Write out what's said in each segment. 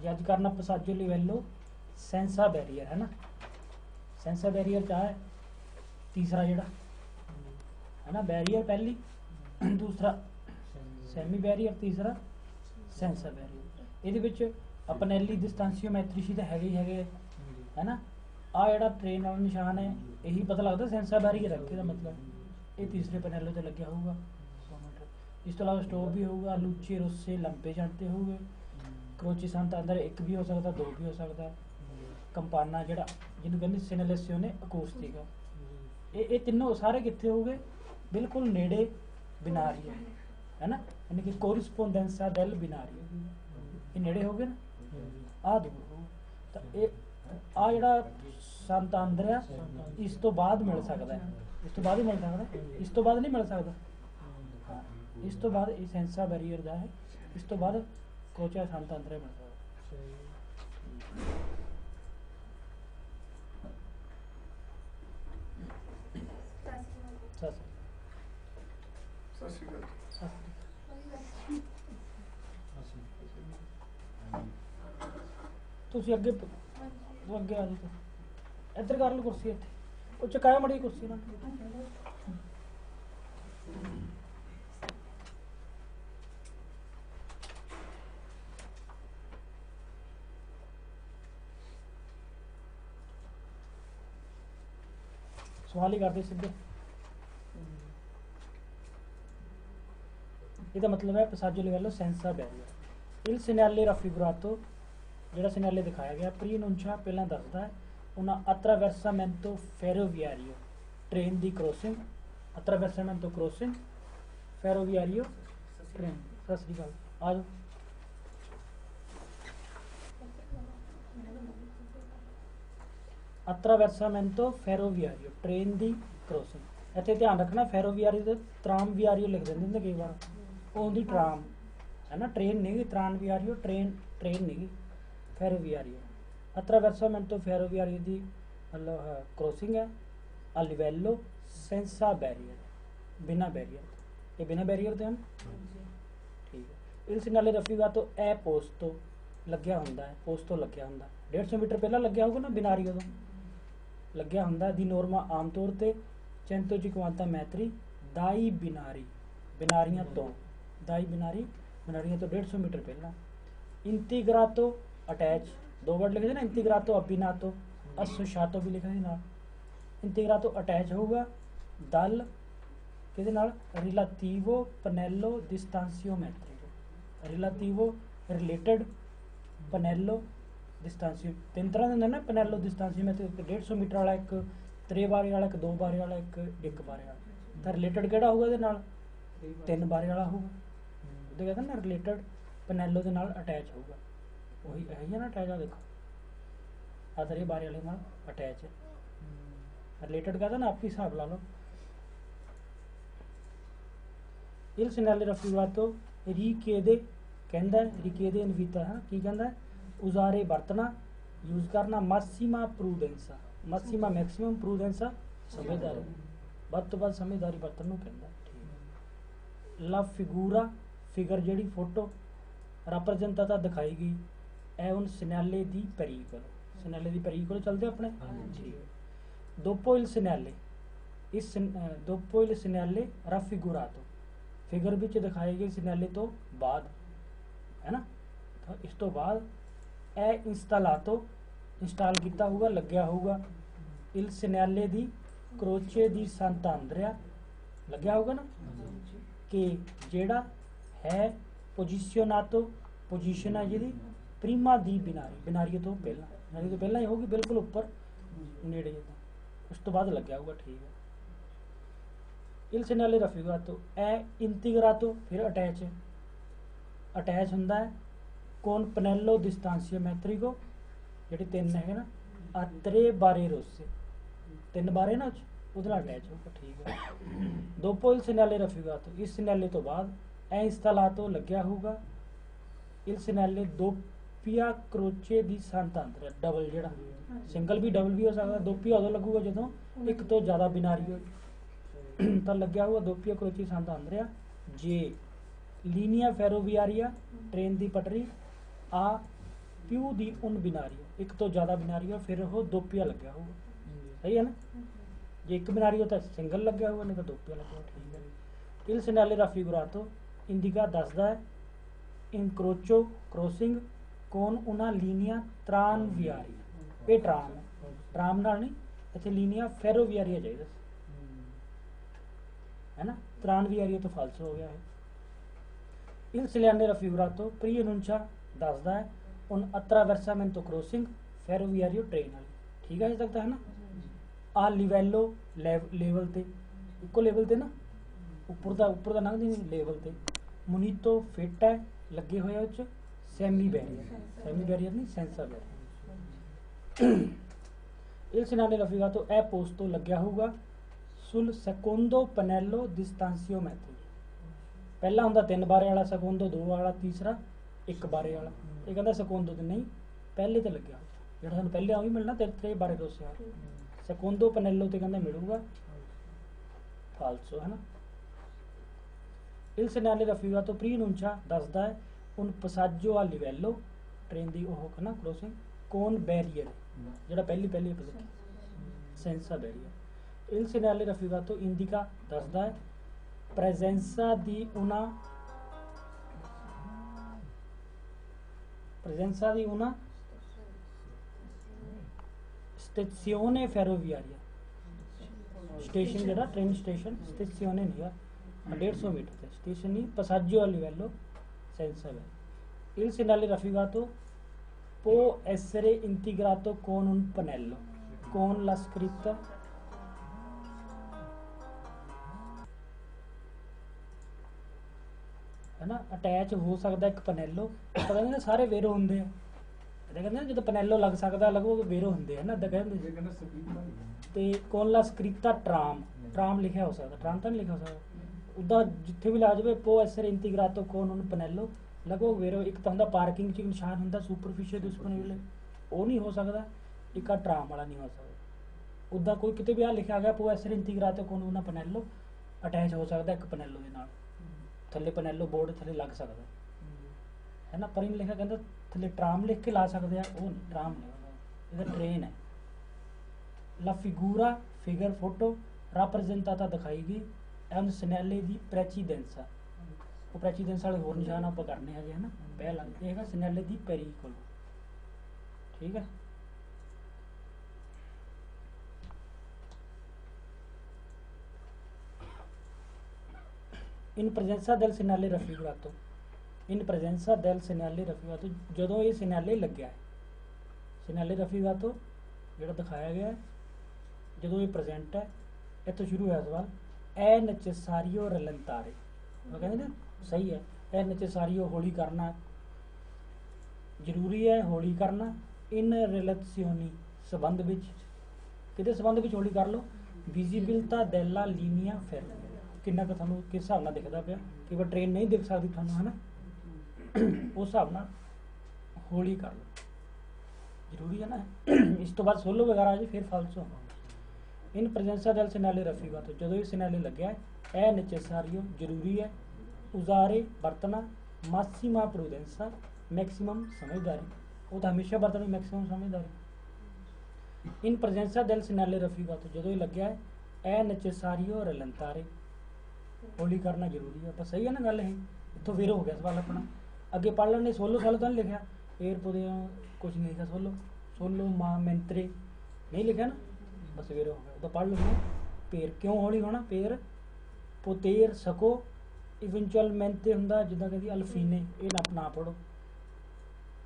जज करना passaggio livello senza barrier है ना, सेंसा बैरियर क्या है, तीसरा जड़ा है ना, बैरियर पहली, दूसरा सैमी बैरियर, तीसरा सेंसा बैरियर। ये अपनैली डिस्टेंशियोमैट्री तो है ही है ना। आ जड़ा ट्रेन वाला निशान है यही पता लगता सेंसा बैरियर है कि मतलब ये तीसरे पैनैलो से लग्या होगा। इस तो अलावा स्टॉप भी होगा, लूचे रुस्से लंबे चढ़ते होंगे, क्रोची संता अंदर एक भी हो सकता, दो भी हो सकता। कंपाना जड़ा जिन्होंने कहते सिनेलेसियोने अकूस्टिका, ये तीनों सारे कितने हो गए, बिल्कुल नेड़े बिनारी है ना, यानी कि कोरिस्पोंडेंसा डेल बिनारी, ये नेड़े हो गए ना, आ दूर हो तो ये आ जड़ा संता अंद्रिया इस तो बाद मिल सकता है, इस तो बाद ही मिल सकता है, इस तो बाद नहीं मिल सकता। हाँ, इस तो बाद ये सेंसा बैरियर का है, इस तो बाद क्रोचा संता अंद्रिया मिल सकता। ਤੁਸੀਂ ਅੱਗੇ ਅੱਗੇ ਆ ਜਾਓ, ਇੱਧਰ ਕਰ ਲਓ ਕੁਰਸੀ, ਇੱਥੇ ਉਹ ਚਕਾਇਆ ਮੜੀ ਕੁਰਸੀ ਨਾਲ। सवाल ही करते सीधे। ਇਹਦਾ मतलब है passaggio livello senza barrier। il segnale raffigurato ਜਿਹੜਾ ਸਿਗਨਲ ਦਿਖਾਇਆ ਗਿਆ ਪ੍ਰੀਨੁੰਚਾ ਪਹਿਲਾਂ ਦੱਸਦਾ ਹੈ ਉਹਨਾਂ attraversamento ferroviario ट्रेन ਦੀ crossing, attraversamento crossing ferroviario train. सत श्री अकाल, आ जाओ। attraversamento ferroviario ट्रेन ਦੀ क्रॉसिंग। ਇੱਥੇ ਧਿਆਨ ਰੱਖਣਾ ਫੈਰੋਵੀਆਰੀ ਤੇ ਤਰਾਮਵੀਆਰੀਓ ਲਿਖ ਦਿੰਦੇ ਨੇ ਕਈ ਵਾਰ, ਉਹ ਹੁੰਦੀ ट्राम है ना, ट्रेन नहीं ट्रानवियारियो, ट्रेन नहीं फेरोवियारियो। attraversamento ferroviario दी मतलब क्रॉसिंग है, a livello senza barrier, बिना बैरियर, ये बिना बैरियर दे हैं ठीक है। इस नाले रफीगातो ए पोस्तो लग्या हुंदा है, पोस्तो लग्या हुंदा 150 मीटर पहला लग्या होगा ना बिनारियो तो लग्या हुंदा। दी नॉर्मा आम तौर ते 150 metri दाई बिनारी, बिनारियां तो दाई बिनारी, बिनारियां तो 150 मीटर पहला। इंटीग्रातो अटैच, दो वर्ड लिखे थे ना, इंटीग्रातो अबिनातो, असोशातो भी लिखा ना। इंटीग्रातो अटैच होगा दल किहदे नाल, रिलातिवो पनेलो डिस्टेंशियोमेट्रिको, रिलातिवो रिलेटेड, पनेलो डिस्टेंशियो, तीन तरह के ना पनेलो डिस्टेंशियोमेट्रिक, 150 मीटर वाला एक, 3 बारे वाला एक, 2 बारे वाला एक, 1 बारे वाला। तो रिलेटेड किहड़ा होगा इहदे नाल, 3 बारे वाला होगा, तो कहते हैं ना रिलेटेड पनेलो के नाल अटैच होगा, वही है ना अटैच। आ देखो आ 3 बारे वाले नाल अटैच है, रिलेटेड कहता ना, आपकी हिसाब ला लो। il segnale raffigurato richiede कहता है, richiede invita है की कहता है, usare बरतना यूज करना, massima prudenza, massima maximum prudenza समझदारी, ਵੱਧ ਤੋਂ ਵੱਧ ਸਮਝਦਾਰੀ ਵਰਤਣ ਨੂੰ ਕਹਿੰਦਾ। ਠੀਕ। ला figura फिगर ਜਿਹੜੀ फोटो rappresentata दिखाई गई è un segnale di pericolo, segnale di pericolo चलते अपने ठीक। dopo il segnale, इस dopo il segnale raffigurato figure which दिखाई गई सिग्नैले तो बाद है ना, तो इस तो बाद ए इंस्टालातो इंस्टॉल किया होगा, लग्या होगा। इल सिग्नैले दी क्रोचे दी सांता अंद्रिया लग्या होगा ना, कि जेड़ा है पोजिशनातो, पोजिशन है जी प्रीमा दी बिनारी, बिनारी तो पहला, बिनारी तो पहला ही होगी बिल्कुल ऊपर नेड़े जिदा, उस तो बाद लग्या होगा ठीक है। il segnale raffigurato è integrato, फिर अटैच है, अटैच होंदा है कौन, पनेलो डिस्टेंशियोमेट्रिको जेह्ड़े 3 है ना, अत्रे बारे रोसे 3 बारे ना उहदे नाल अटैच होगा ठीक है। dopo il segnale raffigurato, इस सिग्नैले तो बाद è installato लग्या होगा। il segnale doppia croce di Sant'Andrea, double जेड़ा सिंगल भी डबल भी हो सकता, दोppia उदों लगूगा जदों एक तो ज़्यादा बिनारी हो, तो लग्या हुआ दोppia croce सांता अंद्रिया। जे लीनिया फेरोवियारिया ट्रेन की पटरी, आ ਪਿਊ ਦੀ ਉਨ ਬਿਨਾਰੀ, ਇੱਕ ਤੋਂ ਜ਼ਿਆਦਾ ਬਿਨਾਰੀ ਹੋ ਫਿਰ ਉਹ ਦੋਪੀਆ ਲੱਗਿਆ ਹੋਊਗਾ, ਸਹੀ ਹੈ ਨਾ। ਜੇ ਇੱਕ ਬਿਨਾਰੀ ਹੋ ਤਾਂ ਸਿੰਗਲ ਲੱਗਿਆ ਹੋਊਗਾ, ਨਹੀਂ ਤਾਂ ਦੋਪੀਆ ਲੱਗਿਆ ਹੋਊਗਾ, ਠੀਕ ਹੈ। ਇਲ ਸੈਨਾਲੇ ਦਾ ਫਿਗurato ਇੰਡੀਕਾ ਦੱਸਦਾ ਹੈ ਇਨਕਰੋਚੋ ਕ੍ਰੋਸਿੰਗ ਕੌਨ ਉਹਨਾਂ ਲੀਨੀਆਂ ਟ੍ਰਾਨਵਿਆਰੀਆਂ, ਇਹ ਟਰਾਮ ਹੈ, ਟਰਾਮ ਨਾਲ ਨਹੀਂ, ਇੱਥੇ ਲੀਨੀਆਂ ਫੈਰੋਵਿਆਰੀਆ ਚਾਹੀਦਾ ਹੈ ਨਾ, ਟ੍ਰਾਨਵਿਆਰੀਆ ਤੋਂ ਫਾਲਸ ਹੋ ਗਿਆ ਹੈ। ਇਲ ਸੈਨਾਲੇ ਦਾ ਫਿਗurato ਪ੍ਰੀ ਅਨੁੰਚਾ ਦੱਸਦਾ ਹੈ उन अट्रावर्सामेंटो क्रॉसिंग फेरोवियारियो ट्रेन वाली, ठीक है, अजे तक तो है ना। आ लिवेलो लेवल ते इको लेवल ते ना, उपर दा लंघदी नहीं लेवल ते। मुनीतो फिट है लगे हुए उस सैमी बैरियर नहीं सेंसर बैरियर। इस सिनाने लफीगा तो ए पोस्तो लग्या होगा सुल सेकोंडो पनेलो डिस्टेंसियो मेथड, पहला हुंदा 3 बारे वाला, सेकोंडो 2 वाला, तीसरा 1 बारे वाला। ये कहता सेकोंडो तो नहीं, पहले तो लग्या जो सूँ पहले आ भी मिलना, तेरे बारे दसिया सेकोंडो पनेलो तो कहता मिलूगा फालसो, है ना। इल सिनाले दा फिगurato प्री अनूंचा दसदा है उन पसाजो आ लिवेलो ट्रेन दी ओह ना क्रॉसिंग कौन बैरियर जो पहली सेंसा बैरियर। इल सिनाले दा फिगurato इंडिका दसदा है प्रेजेंसा दी उना presenza di una stazione ferroviaria, station जरा ट्रेन स्टेशन स्टेशन नहीं है 150 मीटर थे स्टेशन नहीं passaggio a livello senza bello। il segnale raffigurato può essere integrato con un pannello con la scritta है ना, अटैच हो सकता एक पनेलो, पता नहीं सारे वेरो होंगे, कहते जो पनेलो लग सकता लगभग वेरो होंगे है ना, कहते कौन ला स्क्रिप्टा ट्राम लिखा हो सकता, ट्राम तो नहीं लिखा हो सकता उदा जिथे भी ला जाए पो एसर इंटीग्रातो कौन उन पनेलो लगभग वेरो। एक तो होंगे पार्किंग च निशान होंगे सुपरफिशियल डिस्पोनिबल, वो नहीं हो सकता, एक ट्राम वाला नहीं हो सकता। उदा कोई कितने भी आ लिखा गया पो एसर इंटीग्रातो कौन उन पनेलो अटैच हो सकता एक पनेलो के नाल, थले पनेलो बोर्ड थले लग सकता है ना, पर इन लिखा कहता थले ट्राम लिख के ला सकते हैं, वो नहीं ट्राम नहीं, इधर ट्रेन है। ला फिगूरा फिगर फोटो राप्रजेंटाता दिखाई गई एन सिनेले दी प्रेसिडेंसा, वो प्रेसिडेंसा वाले होर निशान आप करने है ना, पहला ये है सिनेले दी पेरिकोलो, ठीक है। इन प्रजेंसा del segnale raffigurato इन प्रजेंसा del segnale raffigurato ਜਦੋਂ ਇਹ सिग्नले ਲੱਗਿਆ ਹੈ सिग्नले raffigurato ਜਿਹੜਾ ਦਿਖਾਇਆ ਗਿਆ ਹੈ ਜਦੋਂ ਇਹ ਪ੍ਰੈਜ਼ੈਂਟ ਹੈ ਇੱਥੋਂ ਸ਼ੁਰੂ ਹੋਇਆ ਸਵਾਲ è necessario rallentare, ਉਹ ਕਹਿੰਦੇ ਨਾ ਸਹੀ ਹੈ, è necessario ਹੌਲੀ ਕਰਨਾ ਜ਼ਰੂਰੀ ਹੈ, ਹੌਲੀ ਕਰਨਾ in relazioni ਸੰਬੰਧ ਵਿੱਚ, ਕਿਹਦੇ ਸੰਬੰਧ ਵਿੱਚ ਹੌਲੀ ਕਰ ਲਓ visibilità della linea ferroviaria, किन्ना का थानू किस हिसाब नाल दिखदा पिया, कई बार ट्रेन नहीं दिख सकती थानू है ना, उस हिसाब नाल हौली कर लो, जरूरी है ना। इस तो बाद सोलो वगैरह आ जाए फिर फालसो। इन प्रेजेंसा del segnale raffigurato ਜਦੋਂ ਇਹ सिग्नले ਲੱਗਿਆ है necessario जरूरी है, उजारे बरतना massima prudenza मैक्सिमम समझदारी, वो तो हमेशा बरतनी मैक्सिमम समझदारी। इन प्रेजेंसा del segnale raffigurato ਜਦੋਂ ਇਹ ਲੱਗਿਆ है necessario rallentare हौली करना जरूरी है, बस सही है ना गल है। इतों फिर हो गया सवाल अपना, अगे पढ़ लेने सोलो सालो तो नहीं लिखा, एयरपोर्ट कुछ नहीं लिखा, सोलो सोलो माँ मैंत्रे नहीं लिखा ना, बस फिर हो गया तो पढ़ लो। पेर क्यों हौली होना, पेर पोतेर सको इवेंचुअलमेंटे हुंदा जिद्दां कहदी अल्फीने, ये ना पढ़ो।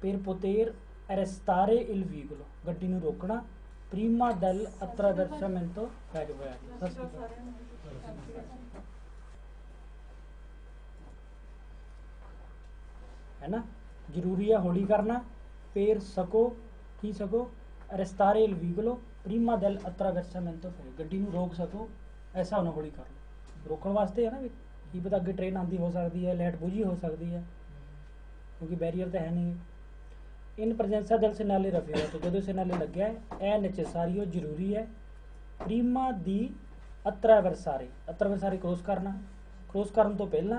पेर पोतेर अरेस्तारे इल वीगलो गड्डी नूं रोकना, प्रीमा del attraversamento है ना, जरूरी है हौली करना, पेर सको की सको अरेस्तारे इल वीगलो प्रीमा del attraversamento गड्डी नूं रोक सको, ऐसा होना हौली कर लो, रोकने वास्ते है ना, भी की पता अगे ट्रेन आती हो सकती है, लाइट बुझी हो सकती है, क्योंकि बैरीयर तो है नहीं। इन प्रजेंसा del segnale raffigurato जो सिग्नले लग्या है necessario जरूरी है, प्रीमा दी attraversare क्रॉस करना, क्रॉस करने तो पहला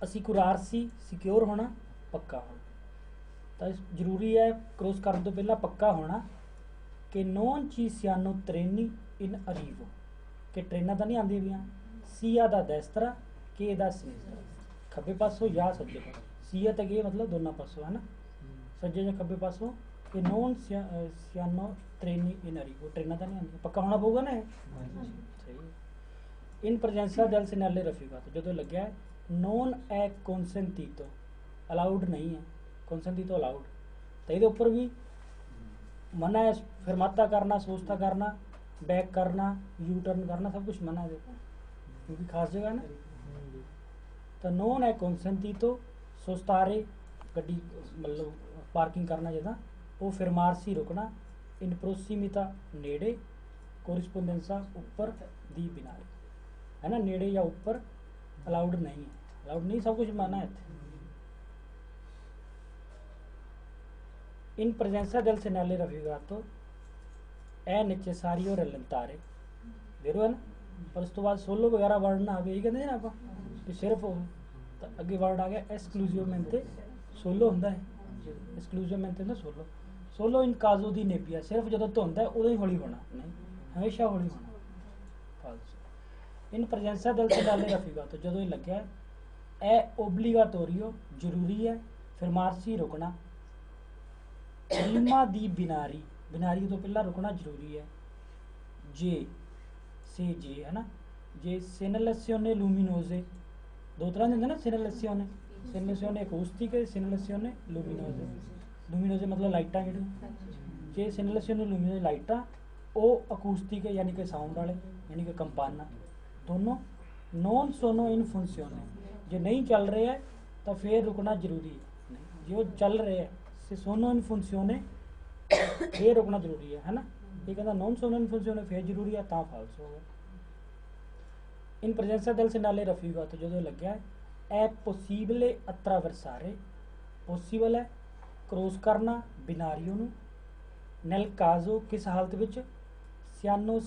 असिकुरारसी सिक्योर होना, पक्का होना। ਤਾਂ ਜ਼ਰੂਰੀ ਹੈ ਕ੍ਰੋਸ ਕਰਨ ਤੋਂ ਪਹਿਲਾਂ ਪੱਕਾ ਹੋਣਾ ਕਿ non ci siano treni in arrivo, ਕਿ ਟ੍ਰੇਨਾਂ ਤਾਂ ਨਹੀਂ ਆਉਂਦੀਆਂ ਪਈਆਂ, ਸੀਆ ਦਾ ਦੈਸਤਰਾ ਕੇ ਦਾ ਸਿਨੇਸਤਰਾ, ਖੱਬੇ ਪਾਸੋਂ ਜਾਂ ਸੱਜੇ ਪਾਸੋਂ, ਸੀਆ ਤੇ ਕੇ ਮਤਲਬ ਦੋਨਾਂ ਪਾਸੋਂ ਹੈ ਨਾ, ਸੱਜੇ ਜਾਂ ਖੱਬੇ ਪਾਸੋਂ, ਕਿ non siano treni in arrivo, ਟ੍ਰੇਨਾਂ ਤਾਂ ਨਹੀਂ ਆਉਂਦੀਆਂ, ਪੱਕਾ ਹੋਣਾ ਪਊਗਾ ਨਾ ਇਹ। ਸਹੀ। ਇਨ ਪ੍ਰੈਜ਼ੈਂਸਾ del segnale raffigurato, ਜਦੋਂ ਲੱਗਿਆ ਨੋਨ è consentito, ਅਲਾਉਡ ਨਹੀਂ ਹੈ, consentito ਅਲਾਉਡ, ਤਾਂ ਇਹਦੇ ਉੱਪਰ ਵੀ मना है, फरमाता करना, सोचता करना, बैक करना, यू टर्न करना, सब कुछ मना है क्योंकि खास जगह है ना। तो नॉन है consentito सोस्तारे गड्डी मतलब पार्किंग करना जिदा वो fermarsi रुकना, इन prossimità नेड़े, corrispondenza ऊपर दी बिनारी है ना, नेड़े या ऊपर अलाउड नहीं है, अलाउड नहीं, सब कुछ मना है। In presenza del segnale raffigurato è necessario rallentare, vero है ना, पर उस तो बाद सोलो वगैरह वर्ड ना आवे, यही कहते हैं ना आप कि सिर्फ तो अगे वर्ड आ गया esclusivamente सोलो ਹੁੰਦਾ है, esclusivamente ਹੁੰਦਾ solo, solo in caso di nebbia, सिर्फ ਜਦੋਂ ਧੁੰਦ ਹੈ ਉਦੋਂ ਹੀ ਹੌਲੀ ਹੋਣਾ, ਨਹੀਂ ਹਮੇਸ਼ਾ ਹੌਲੀ ਹੋਣਾ, falso। in presenza del segnale raffigurato, ਜਦੋਂ ਇਹ ਲੱਗਿਆ è obbligatorio ਜ਼ਰੂਰੀ ਹੈ, fermarsi ਰੁਕਣਾ, prima di binari, binari ਤੋਂ ਪਹਿਲਾਂ ਰੁਕਣਾ ਜ਼ਰੂਰੀ ਹੈ, ਜੇ ਸੇ ਜੇ ਹੈ ਨਾ, ਜੇ segnalazione luminose, ਦੋ ਤਰ੍ਹਾਂ ਦੇ ਹੁੰਦੇ ਨਾ segnalazione, segnalazione acustica e segnalazione luminose, luminose ਮਤਲਬ ਲਾਈਟਾਂ ਜਿਹੜੀਆਂ, ਜੇ segnalazione luminose ਲਾਈਟਾਂ, ਉਹ acustica ਯਾਨੀ ਕਿ ਸਾਊਂਡ ਵਾਲੇ ਯਾਨੀ ਕਿ ਕੰਪਾਨਾ, ਦੋਨੋਂ non sono in funzione, ਜੇ ਨਹੀਂ ਚੱਲ ਰਹੇ ਹੈ ਤਾਂ ਫਿਰ ਰੁਕਣਾ ਜ਼ਰੂਰੀ ਹੈ, ਜੇ ਉਹ ਚੱਲ ਰਹੇ ਹੈ se sono in funzione फिर रुकना जरूरी है ना, ये कहता non sono in funzione फिर जरूरी है ता falso हो गया। in presenza del segnale raffigurato, जो लग्या è possibile attraversare, possible है क्रॉस करना बिनारियों ਨੂੰ, nel caso किस हालत ਵਿੱਚ siano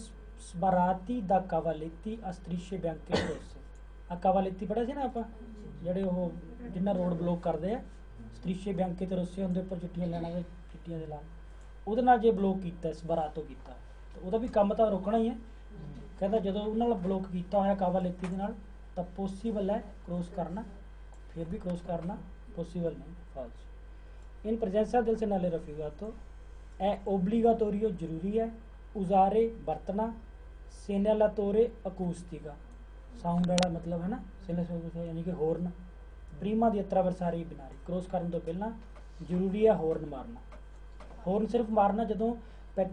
sbarrati da cavaletti a strisce bianche e rosse, ਆ cavaletti ਪੜਿਆ ਸੀ ਨਾ ਆਪਾਂ, ਜਿਹੜੇ ਉਹ ਜਿੰਨਾ ਰੋਡ ਬਲੌਕ ਕਰਦੇ ਆ, ਸਟ੍ਰੀਸ਼ੇ ਬਿਆੰਕੇ ਤੇ ਰੋਸੇ ਹੁੰਦੇ ਉੱਪਰ ਚਿੱਟੀਆਂ ਲੈਣਾ ਦੇ, ਚਿੱਟੀਆਂ ਦੇ ਲਾ, ਉਹਦੇ ਨਾਲ ਜੇ ਬਲੌਕ ਕੀਤਾ ਸਬਰਾਤੋ ਕੀਤਾ ਤਾਂ ਉਹਦਾ ਵੀ ਕੰਮ ਤਾਂ ਰੋਕਣਾ ਹੀ ਹੈ, ਕਹਿੰਦਾ ਜਦੋਂ ਉਹਨਾਂ ਨਾਲ ਬਲੌਕ ਕੀਤਾ ਹੋਇਆ ਕਾਵਾਲੇਤੀ ਦੇ ਨਾਲ ਤਾਂ ਪੋਸੀਬਲ ਹੈ ਕ੍ਰੋਸ ਕਰਨਾ, ਫਿਰ ਵੀ ਕ੍ਰੋਸ ਕਰਨਾ ਪੋਸੀਬਲ ਨਹੀਂ, ਫਾਲਸ। ਇਨ ਪ੍ਰੈਜ਼ੈਂਸਾ del segnale raffigurato è obbligatorio ਜ਼ਰੂਰੀ ਹੈ, usare ਵਰਤਣਾ, segnalatore acustica ਸਾਊਂਡ ਵਾਲਾ ਮਤਲਬ ਹੈ ਨਾ, segnalazione ਯਾਨੀ ਕਿ ਹੋਰਨ, ਪ੍ਰੀਮਾ ਦੀ attraversare ਬਿਨਾਰੀ, ਕ੍ਰੋਸ ਕਰਨ ਤੋਂ ਪਹਿਲਾਂ ਜ਼ਰੂਰੀ ਹੈ ਹੋਰਨ ਮਾਰਨਾ, ਹੋਰਨ ਸਿਰਫ ਮਾਰਨਾ ਜਦੋਂ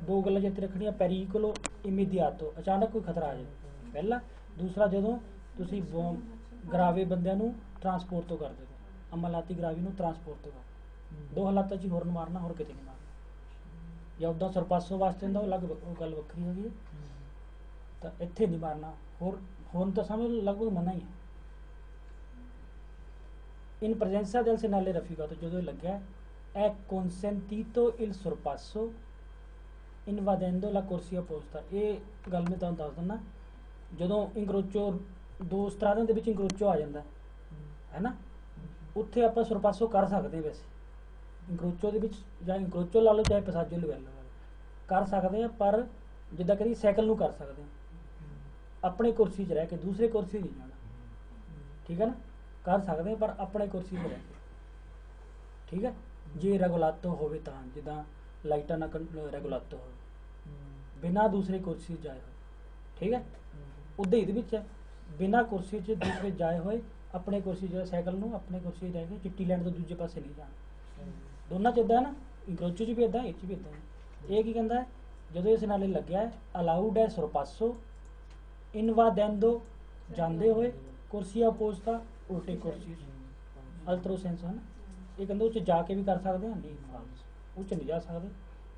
ਦੋ ਗੱਲਾਂ ਜਿੱਥੇ ਰੱਖਣੀਆਂ, ਪੈਰੀਕੋਲੋ ਇਮੀਡੀਆਟੋ, ਅਚਾਨਕ ਕੋਈ ਖਤਰਾ ਆ ਜਾਵੇ ਪਹਿਲਾ, ਦੂਸਰਾ ਜਦੋਂ ਤੁਸੀਂ ਗਰਾਵੇ ਬੰਦਿਆਂ ਨੂੰ ਟਰਾਂਸਪੋਰਟ ਤੋਂ ਕਰਦੇ ਹੋ, ਅਮਲਾਤੀ ਗਰਾਵੀ ਨੂੰ ਟਰਾਂਸਪੋਰਟ ਤੋਂ ਕਰਦੇ, ਦੋ ਹਾਲਾਤਾਂ 'ਚ ਹੀ ਹੋਰਨ ਮਾਰਨਾ, ਹੋਰ ਕਿਤੇ ਨਹੀਂ ਮਾਰਨਾ। ਜਾਂ ਉੱਦਾਂ ਸਰਪਾਸੋਂ ਵਾਸਤੇ ਹੁੰਦਾ ਉਹ ਅਲੱਗ, ਉਹ ਗੱਲ ਵੱਖਰੀ ਹੋ ਗਈ, ਤਾਂ ਇੱਥੇ ਨਹੀਂ ਮਾਰਨਾ, ਹੋਰ ਹੋਰਨ ਤਾਂ ਸਮਝ ਲਗਭਗ ਮਨਾ ਹੀ ਹੈ। in presenza del segnale raffigurato, ਜਦੋਂ ਲੱਗਿਆ è consentito il sorpasso invadendo la corsia opposta, ਇਹ ਗੱਲ ਮੈਂ ਤੁਹਾਨੂੰ ਦੱਸ ਦਿੰਦਾ, ਜਦੋਂ ਇੰਕਰੋਚੋ ਦੋ ਸਟਰਾਦਿਆਂ ਦੇ ਵਿੱਚ ਇੰਕਰੋਚੋ ਆ ਜਾਂਦਾ ਹੈ ਨਾ, ਉੱਥੇ ਆਪਾਂ ਸਰਪਾਸੋ ਕਰ ਸਕਦੇ ਹਾਂ, ਵੈਸੇ ਇੰਕਰੋਚੋ ਦੇ ਵਿੱਚ ਜਾਂ ਇੰਕਰੋਚੋ ਲਾ ਲਓ ਚਾਹੇ ਪਸਾਜੋ ਲਿਵੈਲੋ ਕਰ ਸਕਦੇ ਹਾਂ, ਪਰ ਜਿੱਦਾਂ ਕਰੀ ਸਾਈਕਲ ਨੂੰ ਕਰ ਸਕਦੇ ਹਾਂ, ਆਪਣੇ ਕੁਰਸੀ 'ਚ ਰਹਿ ਕੇ, ਦੂਸਰੇ ਕੁਰਸੀ ਨਹੀਂ ਜਾਣਾ, ਠੀਕ ਹੈ ਨਾ, ਕਰ ਸਕਦੇ ਹਾਂ ਪਰ ਆਪਣੇ ਕੁਰਸੀ 'ਤੇ ਰਹਿ ਕੇ, ਠੀਕ ਹੈ, ਜੇ ਰੈਗੂਲਾਤੋ ਹੋਵੇ ਤਾਂ, ਜਿੱਦਾਂ ਲਾਈਟਾਂ ਨਾਲ ਰੈਗੂਲਾਤੋ ਹੋਵੇ, ਬਿਨਾਂ ਦੂਸਰੇ ਕੁਰਸੀ ਜਾਏ ਹੋਏ, ਠੀਕ ਹੈ, ਉੱਦਾਂ ਇਹਦੇ ਵਿੱਚ ਹੈ, ਬਿਨਾਂ ਕੁਰਸੀ 'ਚ ਦੂਸਰੇ ਜਾਏ ਹੋਏ, ਆਪਣੇ ਕੁਰਸੀ ਜਿਹੜਾ ਸਾਈਕਲ ਨੂੰ ਆਪਣੇ ਕੁਰਸੀ 'ਤੇ ਰਹਿ ਕੇ ਚਿੱਟੀ ਲੈਣ ਤੋਂ ਦੂਜੇ ਪਾਸੇ ਨਹੀਂ ਜਾਣਾ, ਦੋਨਾਂ 'ਚ ਇੱਦਾਂ ਨਾ, ਇੰਕਰੋਚੋ 'ਚ ਵੀ ਇੱਦਾਂ, ਇਹ 'ਚ ਵੀ ਇੱਦਾਂ। ਇਹ ਕੀ ਕਹਿੰਦਾ ਹੈ, ਜਦੋਂ ਇਸ ਨਾਲੇ ਲੱਗਿਆ ਹੈ ਅਲਾਊਡ ਹੈ ਸਰਪਾਸੋ ਇਨਵਾਦੈਂਦੋ, ਜਾਂਦੇ ਹੋਏ, ਕੁਰਸੀਆਂ ਪੋਸਤਾ ਉਲਟੇ ਕੁਰਸੀ, ਅਲਟਰੋ ਸੈਂਸ ਹੈ ਨਾ, ਇਹ ਕਹਿੰਦਾ ਉਹ 'ਚ ਜਾ ਕੇ ਵੀ ਕਰ ਸਕਦੇ ਹਾਂ, ਨਹੀਂ ਫਾਲਸ, ਉਹ 'ਚ ਨਹੀਂ ਜਾ ਸਕਦੇ,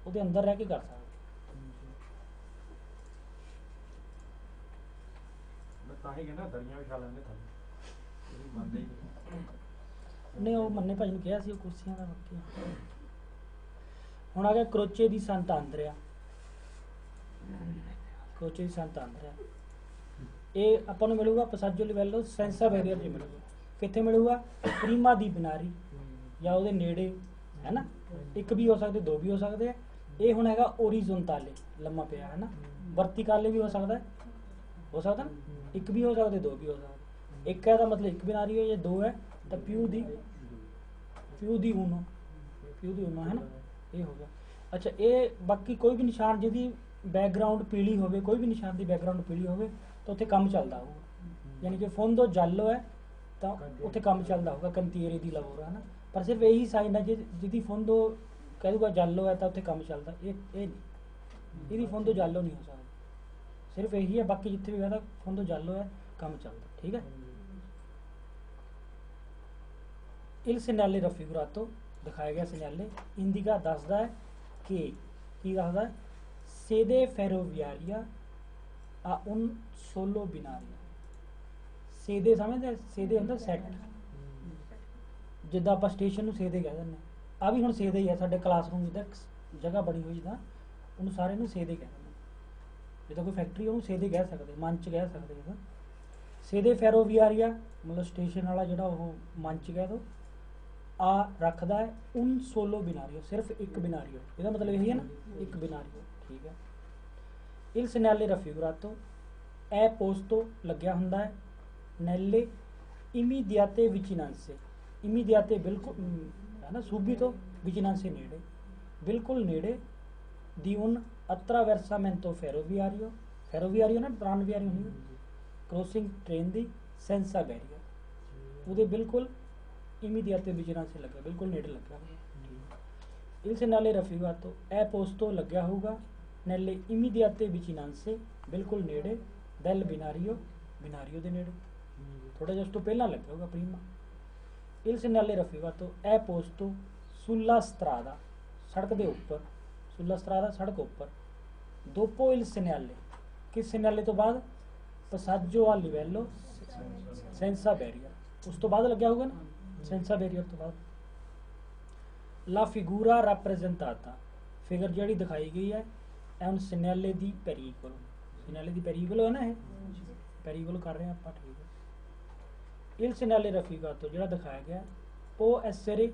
ਉਹਦੇ ਅੰਦਰ ਰਹਿ ਕੇ ਕਰ ਸਕਦੇ। ਤਾਂ ਹੀ ਕਹਿੰਦਾ ਦਰੀਆਂ ਵਿਛਾ ਲੈਂਦੇ ਥੱਲੇ, ਮੰਨਦੇ ਹੀ ਨਹੀਂ, ਉਹ ਮੰਨੇ ਭਾਈ ਨੂੰ ਕਿਹਾ ਸੀ ਉਹ ਕੁਰਸੀਆਂ ਦਾ ਬਾਕੀ। ਹੁਣ ਆ ਗਿਆ ਕਰੋਚੇ ਦੀ ਸੰਤ ਆਂਦਰਿਆ, ਕਰੋਚੇ ਦੀ ਸੰਤ ਆਂਦਰਿਆ, ਇਹ ਆਪਾਂ ਨੂੰ ਮਿਲੂਗਾ ਪਸਾਜੋ ਲਿਵੈਲੋ ਸੈਂਸਾ ਬੈਰੀਅਰ 'ਚ ਮਿਲੂਗਾ, ਕਿੱਥੇ ਮਿਲੂਗਾ, ਪ੍ਰੀਮਾ ਦੀ ਬਿਨਾਰੀ ਜਾਂ ਉਹਦੇ ਨੇੜੇ है ना, एक भी हो सकते, दो भी हो सकते हैं। ये हुण हैगा ओरिजोनटाले लम्मा पिया है ना, वर्टिकाले भी हो सकता है, हो सकता ना, एक भी हो सकते, दो भी हो सकते। एक है तो मतलब एक बिनारी है, ये दो है तो प्यू दी ऊनो, प्यू दी ऊनो है ना, ये हो गया। अच्छा ये बाकी कोई भी निशान जिहदी बैकग्राउंड पीली होवे, कोई भी निशान की बैकग्राउंड पीली होवे तो उत्थे काम चलता होगा, यानी कि फोंदो जालो है तो उत्थे काम चलता होगा, कंतीरे दी लवोरा है ना। पर सिर्फ यही साइन है जिहदी फोंदो कह दूगा जालो है तो उत्थे काम चलता, ये नहीं, ਇਹਦੀ फोंदो जालो नहीं हो सकता, सिर्फ यही है। बाकी जितने भी कहता फोंदो जालो है काम चलता, ठीक है। इल सिनेले रफिगुरातो दिखाया गया सिनेले इंदिका दसदा है कि की दसदा है सेदे फेरोवियारिया आ उन सोलो बिनारिया। सेदे समझते, सेदे ਹੁੰਦਾ ਸੈੱਟ, ਜਿੱਦਾਂ ਆਪਾਂ ਸਟੇਸ਼ਨ ਨੂੰ सेदे ਕਹਿ ਦਿੰਦੇ ਆ ਵੀ ਹੁਣ सेदे ਹੀ ਹੈ ਸਾਡੇ ਕਲਾਸਰੂਮ ਜਿੱਦਾਂ ਜਗ੍ਹਾ ਬਣੀ ਹੋਈ ਜਿੱਦਾਂ ਉਹਨੂੰ ਸਾਰੇ ਨੂੰ सेदे ਕਹਿ ਦਿੰਦੇ। ਜਿੱਦਾਂ ਕੋਈ ਫੈਕਟਰੀ ਉਹਨੂੰ सेदे ਕਹਿ ਸਕਦੇ, ਮੰਚ ਕਹਿ ਸਕਦੇ ਜਿੱਦਾਂ सेदे फेरोवियारिया मतलब स्टेशन वाला ਜਿਹੜਾ ਉਹ ਮੰਚ ਕਹਿ ਦੋ। आ रखदा है उन सोलो बिनारियो, सिर्फ एक बिनारियो, ਇਹਦਾ मतलब यही है ना, एक बिनारियो, ठीक है। il segnale raffigurato è posto ਲੱਗਿਆ ਹੁੰਦਾ ਹੈ nelle immediate vicinanze, immediate बिल्कुल है ना, subito vicinanze नेड़े, बिल्कुल नेड़े di un attraversamento ferroviario, ferroviario ना ट्रांसवियारियो नहीं, क्रॉसिंग ट्रेन दी senza barrier, ਉਹਦੇ बिल्कुल immediate vicinanze लगा, बिल्कुल नेड़े लगा। il segnale raffigurato è posto ਲੱਗਿਆ ਹੋਊਗਾ nelle immediate vicinanze, बिल्कुल नेड़े del binario, binario ਦੇ ਨੇੜੇ, ਥੋੜਾ ਜਿਹਾ ਉਸ ਤੋਂ ਪਹਿਲਾਂ ਲੱਗਿਆ ਹੋਊਗਾ prima। il segnale raffigurato è posto sulla strada, ਸੜਕ ਦੇ ਉੱਪਰ, sulla strada ਸੜਕ ਉੱਪਰ। dopo il segnale, ਕਿਸ segnale ਤੋਂ ਬਾਅਦ passaggio a livello senza barrier, ਉਸ ਤੋਂ ਬਾਅਦ ਲੱਗਿਆ ਹੋਊਗਾ ਨਾ सेंसा बैरियर तो बाद। ला फिगूरा rappresentata, फिगर जी दिखाई गई है है उन सिनेले दी पेरिकोलो, सिनेले दी पेरिकोलो है ना, पेरिकोलो कर रहे हैं आप, ठीक है। il segnale raffigurato जो दिखाया गया पो एसरे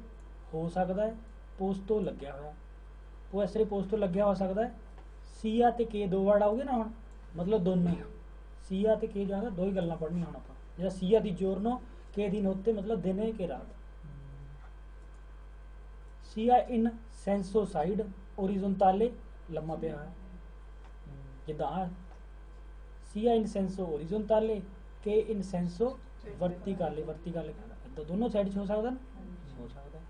हो सकता है पोस्ट तो लग्या होया, पो एसरे पोस्ट तो लग्या हो सकता है। सीआ ते के दो वर्ड आओगे ना हुण, मतलब दोनों सीआ ते के जाएगा, दो ही गल्लां पढ़नियां हुण आपां, जिहड़ा सीआ दी जोरनो के दिन होते मतलब दिन है के रात। सिया इन सेंसो साइड ओरिजोनटाले लम्मा पिया है, जिदा सिया इन सेंसो ओरिजोनटाले के इन सेंसो वर्टिकाले, वर्टिकाले तो दोनों साइड हो सकता हो सकता है।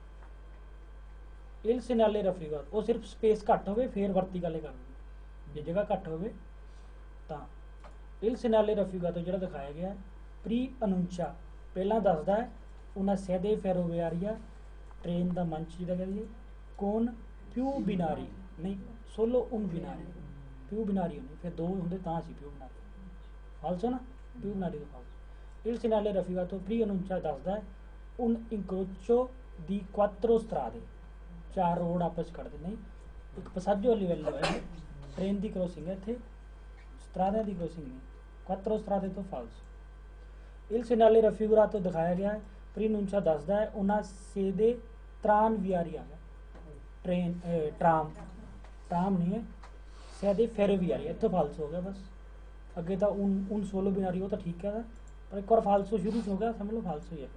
il segnale raffigurato वो सिर्फ स्पेस घट होवे फिर वर्टिकाले कर, जे जगह घट होवे तां il segnale raffigurato जो दिखाया गया प्री अनुंचा पहला दसदा है उन्हें सेदे फेरोवियारिया ट्रेन का मंच जिहड़ा कह दीए कौन प्यू बिनारी नहीं सोलो उन बिनारी, प्यू बिनारी नहीं, फिर दो होंगे तां सी प्यू बिनारी, फालसो ना, प्यू बिनारी तो फालसो। il segnale raffigurato प्री अनुंचा दसदा है उन incrocio di quattro strade, चार रोड आपस च खड़दे नहीं, एक passaggio a livello है ट्रेन की क्रॉसिंग है, इत्थे स्ट्रादे की क्रॉसिंग नहीं, quattro strade तो फालसो। il segnale raffigurato दिखाया गया है प्रीनुंचा दसदा है उन्हें सेदे त्रान वियारिया ट्रेन ट्राम, ट्राम नहीं है, सेदे फेरोवियारिया, इत्थे फालसो हो गया बस, अगे तो उन सोलो बिनारी वो तो ठीक है, पर एक बार फालसो शुरू हो गया समझ लो फालसो ही है।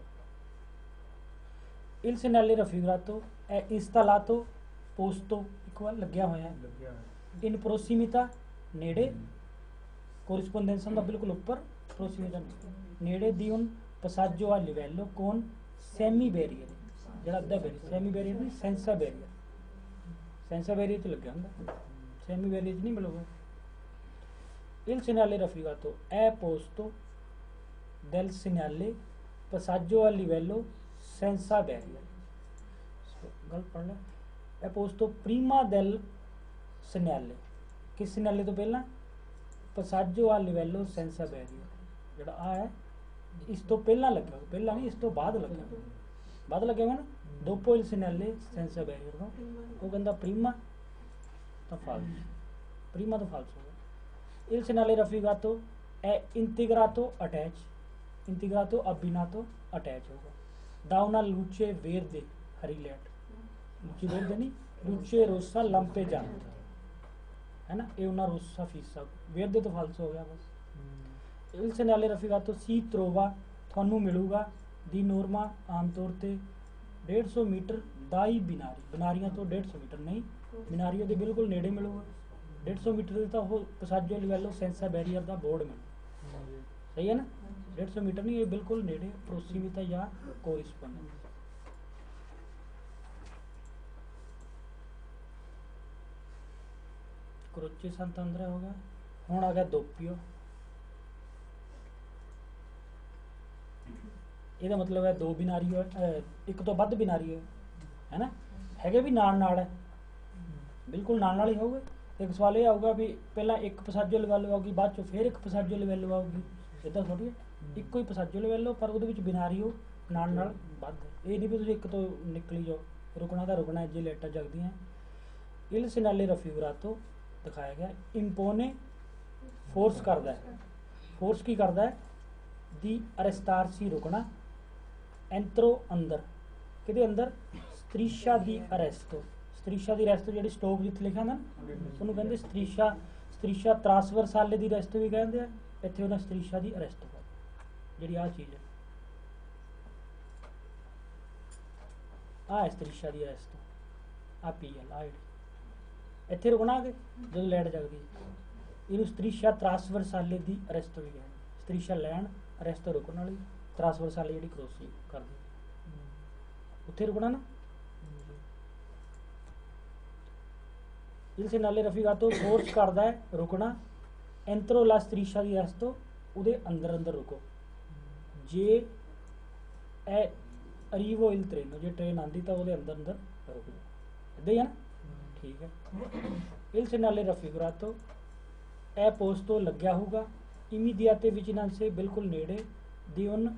il segnale raffigurato è installato posto एक बार लग्या होया है in prossimità नेड़े, corrispondenza का बिल्कुल ऊपर, prossimità नेड़े दी उन passaggio a livello con semi barrier, ਜਿਹੜਾ ਅੱਧਾ बैरियर, semi barrier नहीं senza barrier, senza barrier ਤੇ ਲੱਗਿਆ ਹੁੰਦਾ, semi barrier ਨਹੀਂ ਮਿਲੂਗਾ। il segnale raffigurato è posto del segnale passaggio a livello senza barrier, गलत पढ़ लिया, è posto prima del segnale, किस segnale ਤੋਂ ਪਹਿਲਾਂ passaggio a livello senza barrier, ਜਿਹੜਾ ਆ ਹੈ इस तो पहला लगा, पहला नहीं इस तो बाद लगा, बाद लगे हुआ ना, dopo il segnale senza barrier no, वो कहता prima तो falso, prima तो falso होगा। il segnale raffigurato è integrato attach, integrato abbinato attach होगा da una luce verde, हरी लाइट, Lucidez नहीं, luce rossa lampeggiante है ना, ये una rossa fissa, verde तो falso हो गया बस। Il segnale raffigurato si trova, ਤੁਹਾਨੂੰ ਮਿਲੂਗਾ ਦੀ ਨੋਰਮਾ ਆਮ ਤੌਰ ਤੇ 150 ਮੀਟਰ ਦਾਈ ਬਿਨਾਰੀ, ਬਿਨਾਰੀਆਂ ਤੋਂ 150 ਮੀਟਰ ਨਹੀਂ, ਬਿਨਾਰੀਆਂ ਦੇ ਬਿਲਕੁਲ ਨੇੜੇ ਮਿਲੂਗਾ। 150 ਮੀਟਰ ਦੇ ਤਾਂ ਉਹ ਪਸਾਜੋ ਲਿਵੈਲੋ ਸੈਂਸਾ ਬੈਰੀਅਰ ਦਾ ਬੋਰਡ ਮਿਲੂ, ਸਹੀ ਹੈ ਨਾ। 150 ਮੀਟਰ ਨਹੀਂ, ਇਹ ਬਿਲਕੁਲ ਨੇੜੇ, ਪ੍ਰੋਸੀਮਿਤਾ ਜਾਂ ਕੋਰਿਸਪੋਂਡੈਂਸ। ਕਰੋਚੇ ਸੰਤੰਤਰ ਹੋ ਗਿਆ। ਹੁਣ ਆ ਗਿਆ ਦੋਪੀਓ। ਇਹਦਾ ਮਤਲਬ ਹੈ ਦੋ ਬਿਨਾਰੀ ਇੱਕ ਤੋਂ ਵੱਧ ਬਿਨਾਰੀ ਹੈ ਨਾ, ਹੈਗੇ ਵੀ ਨਾਲ ਹੈ, ਬਿਲਕੁਲ ਨਾਲ ਹੀ ਹੋਊਗੇ। ਇੱਕ ਸਵਾਲ ਇਹ ਆਊਗਾ ਵੀ ਪਹਿਲਾਂ ਇੱਕ ਪਸਾਜੋ ਲੈਵਲ ਆਊਗੀ, ਬਾਅਦ ਚੋਂ ਫਿਰ ਇੱਕ ਪਸਾਜੋ ਲੈਵਲ ਆਊਗੀ, ਇੱਦਾਂ ਥੋੜੀ ਹੈ। ਇੱਕੋ ਹੀ ਪਸਾਜੋ ਲੈਵਲ ਪਰ ਉਹਦੇ ਵਿੱਚ ਬਿਨਾਰੀ ਉਹ ਨਾਲ ਵੱਧ। ਇਹ ਨਹੀਂ ਵੀ ਤੁਸੀਂ ਇੱਕ ਤੋਂ ਨਿਕਲੀ ਜਾਓ, ਰੁਕਣਾ ਤਾਂ ਰੁਕਣਾ, ਜੇ ਲਾਈਟਾਂ ਜਗਦੀਆਂ। ਇਲ ਸਿਨਾਲੇ ਰਫੀਗਰਾਤੋ ਦਿਖਾਇਆ ਗਿਆ। ਇੰਪੋਨੇ ਫੋਰਸ ਕਰਦਾ ਹੈ, ਫੋਰਸ ਕੀ ਕਰਦਾ ਹੈ, ਦੀ ਅਰੈਸਟਾਰਸੀ ਰੁਕਣਾ, ਐਂਟਰੋ ਅੰਦਰ, ਕਿਹਦੇ ਅੰਦਰ, ਸਤਰੀਸ਼ਾ ਦੀ ਅਰੈਸਟੋ। ਸਤਰੀਸ਼ਾ ਦੀ ਅਰੈਸਟੋ ਜਿਹੜੀ ਸਟੋਕ ਜਿੱਥੇ ਲਿਖਿਆ ਹੁੰਦਾ ਨਾ, ਉਹਨੂੰ ਕਹਿੰਦੇ ਸਤਰੀਸ਼ਾ, ਸਤਰੀਸ਼ਾ ਤਰਾਸਵਰਸਾਲੇ ਦੀ ਅਰੈਸਟੋ ਵੀ ਕਹਿੰਦੇ ਆ। ਇੱਥੇ ਉਹਨਾਂ ਸਤਰੀਸ਼ਾ ਦੀ ਅਰੈਸਟੋ ਜਿਹੜੀ ਆਹ ਚੀਜ਼ ਹੈ, ਆਹ ਸਤਰੀਸ਼ਾ ਦੀ ਅਰੈਸਟੋ, ਆ PL ਆ ਜਿਹੜੀ ਇੱਥੇ ਰੁਕਣਾ ਕੇ ਜਦੋਂ ਲਾਈਟ ਜਗਦੀ, ਇਹਨੂੰ ਸਤਰੀਸ਼ਾ ਤਰਾਸਵਰਸਾਲੇ ਦੀ ਅਰੈਸਟੋ ਵੀ ਕਹਿੰਦੇ। ਸਤਰੀਸ਼ਾ ਲੈਣ, ਅਰੈਸਟੋ ਰੁਕਣ ਵਾਲੀ, ਤਰਾਸਵਰਸਾਲੇ ਜਿਹੜੀ ਕਰੋਸਿੰਗ ਕਰਦੀ, ਉੱਥੇ ਰੁਕਣਾ ਨਾ। ਇਲ ਨਾਲੇ ਰਫੀਗਾਤੋ ਫੋਰਸ ਕਰਦਾ ਹੈ ਰੁਕਣਾ, ਐਂਟਰੋ ਲਾ ਸਤਰੀਸ਼ਾ ਦੀ ਅਰੈਸਟੋ, ਉਹਦੇ ਅੰਦਰ ਰੁਕੋ। ਜੇ ਇਹ ਅਰੀਵੋ ਇਲ ਟ੍ਰੇਨੋ, ਜੇ ਟ੍ਰੇਨ ਆਂਦੀ ਤਾਂ ਉਹਦੇ ਅੰਦਰ ਰੁਕ ਜਾਓ, ਇੱਦਾਂ ਹੀ ਹੈ ਨਾ, ਠੀਕ ਹੈ। ਇਲ ਨਾਲੇ ਰਫੀਗਰਾਤੋ ਇਹ ਪੋਸਟੋ ਲੱਗਿਆ ਹੋਊਗਾ, ਇਮੀਡੀਆਤੇ ਵਿਚਿਨਾਂਸੇ ਬਿਲਕੁਲ ਨੇੜੇ, ਦੀ ਉਨ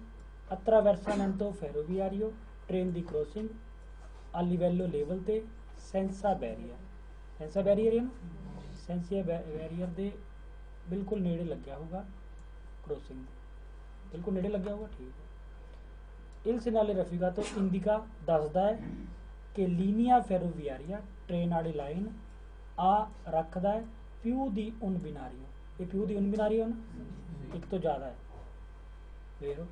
ਅਤਰਾਵਰਸਾਮੈਂਟੋ ਫੈਰੋਵੀਆਰੀਓ, ਟ੍ਰੇਨ ਦੀ ਕ੍ਰੋਸਿੰਗ, ਆ ਲਿਵੈਲੋ ਲੈਵਲ ਤੇ, ਸੈਂਸਾ ਬੈਰੀਅਰ, ਸੈਂਸਾ ਬੈਰੀਅਰ ਹੈ ਨਾ, ਸੈਂਸੀਆ ਬੈਰੀਅਰ ਦੇ ਬਿਲਕੁਲ ਨੇੜੇ ਲੱਗਿਆ ਹੋਊਗਾ, ਕ੍ਰੋਸਿੰਗ ਬਿਲਕੁਲ ਨੇੜੇ ਲੱਗਿਆ ਹੋਊਗਾ, ਠੀਕ ਹੈ। ਇਲ ਸਿਨਾਲੇ ਰਫੀਗਾਤੋ ਇੰਡੀਕਾ ਦੱਸਦਾ ਹੈ ਕਿ ਲੀਨੀਆ ਫੈਰੋਵੀਆਰੀਆ, ਟ੍ਰੇਨ ਵਾਲੀ ਲਾਈਨ ਆ ਰੱਖਦਾ ਹੈ ਪਿਊ ਦੀ ਉਨ ਬਿਨਾਰੀਓ, ਇਹ ਪਿਊ ਦੀ ਉਨ ਬਿਨਾਰੀਓ ਨਾ, ਇੱਕ ਤੋਂ ਜ਼ਿਆਦਾ ਹੈ। ਫਿਰ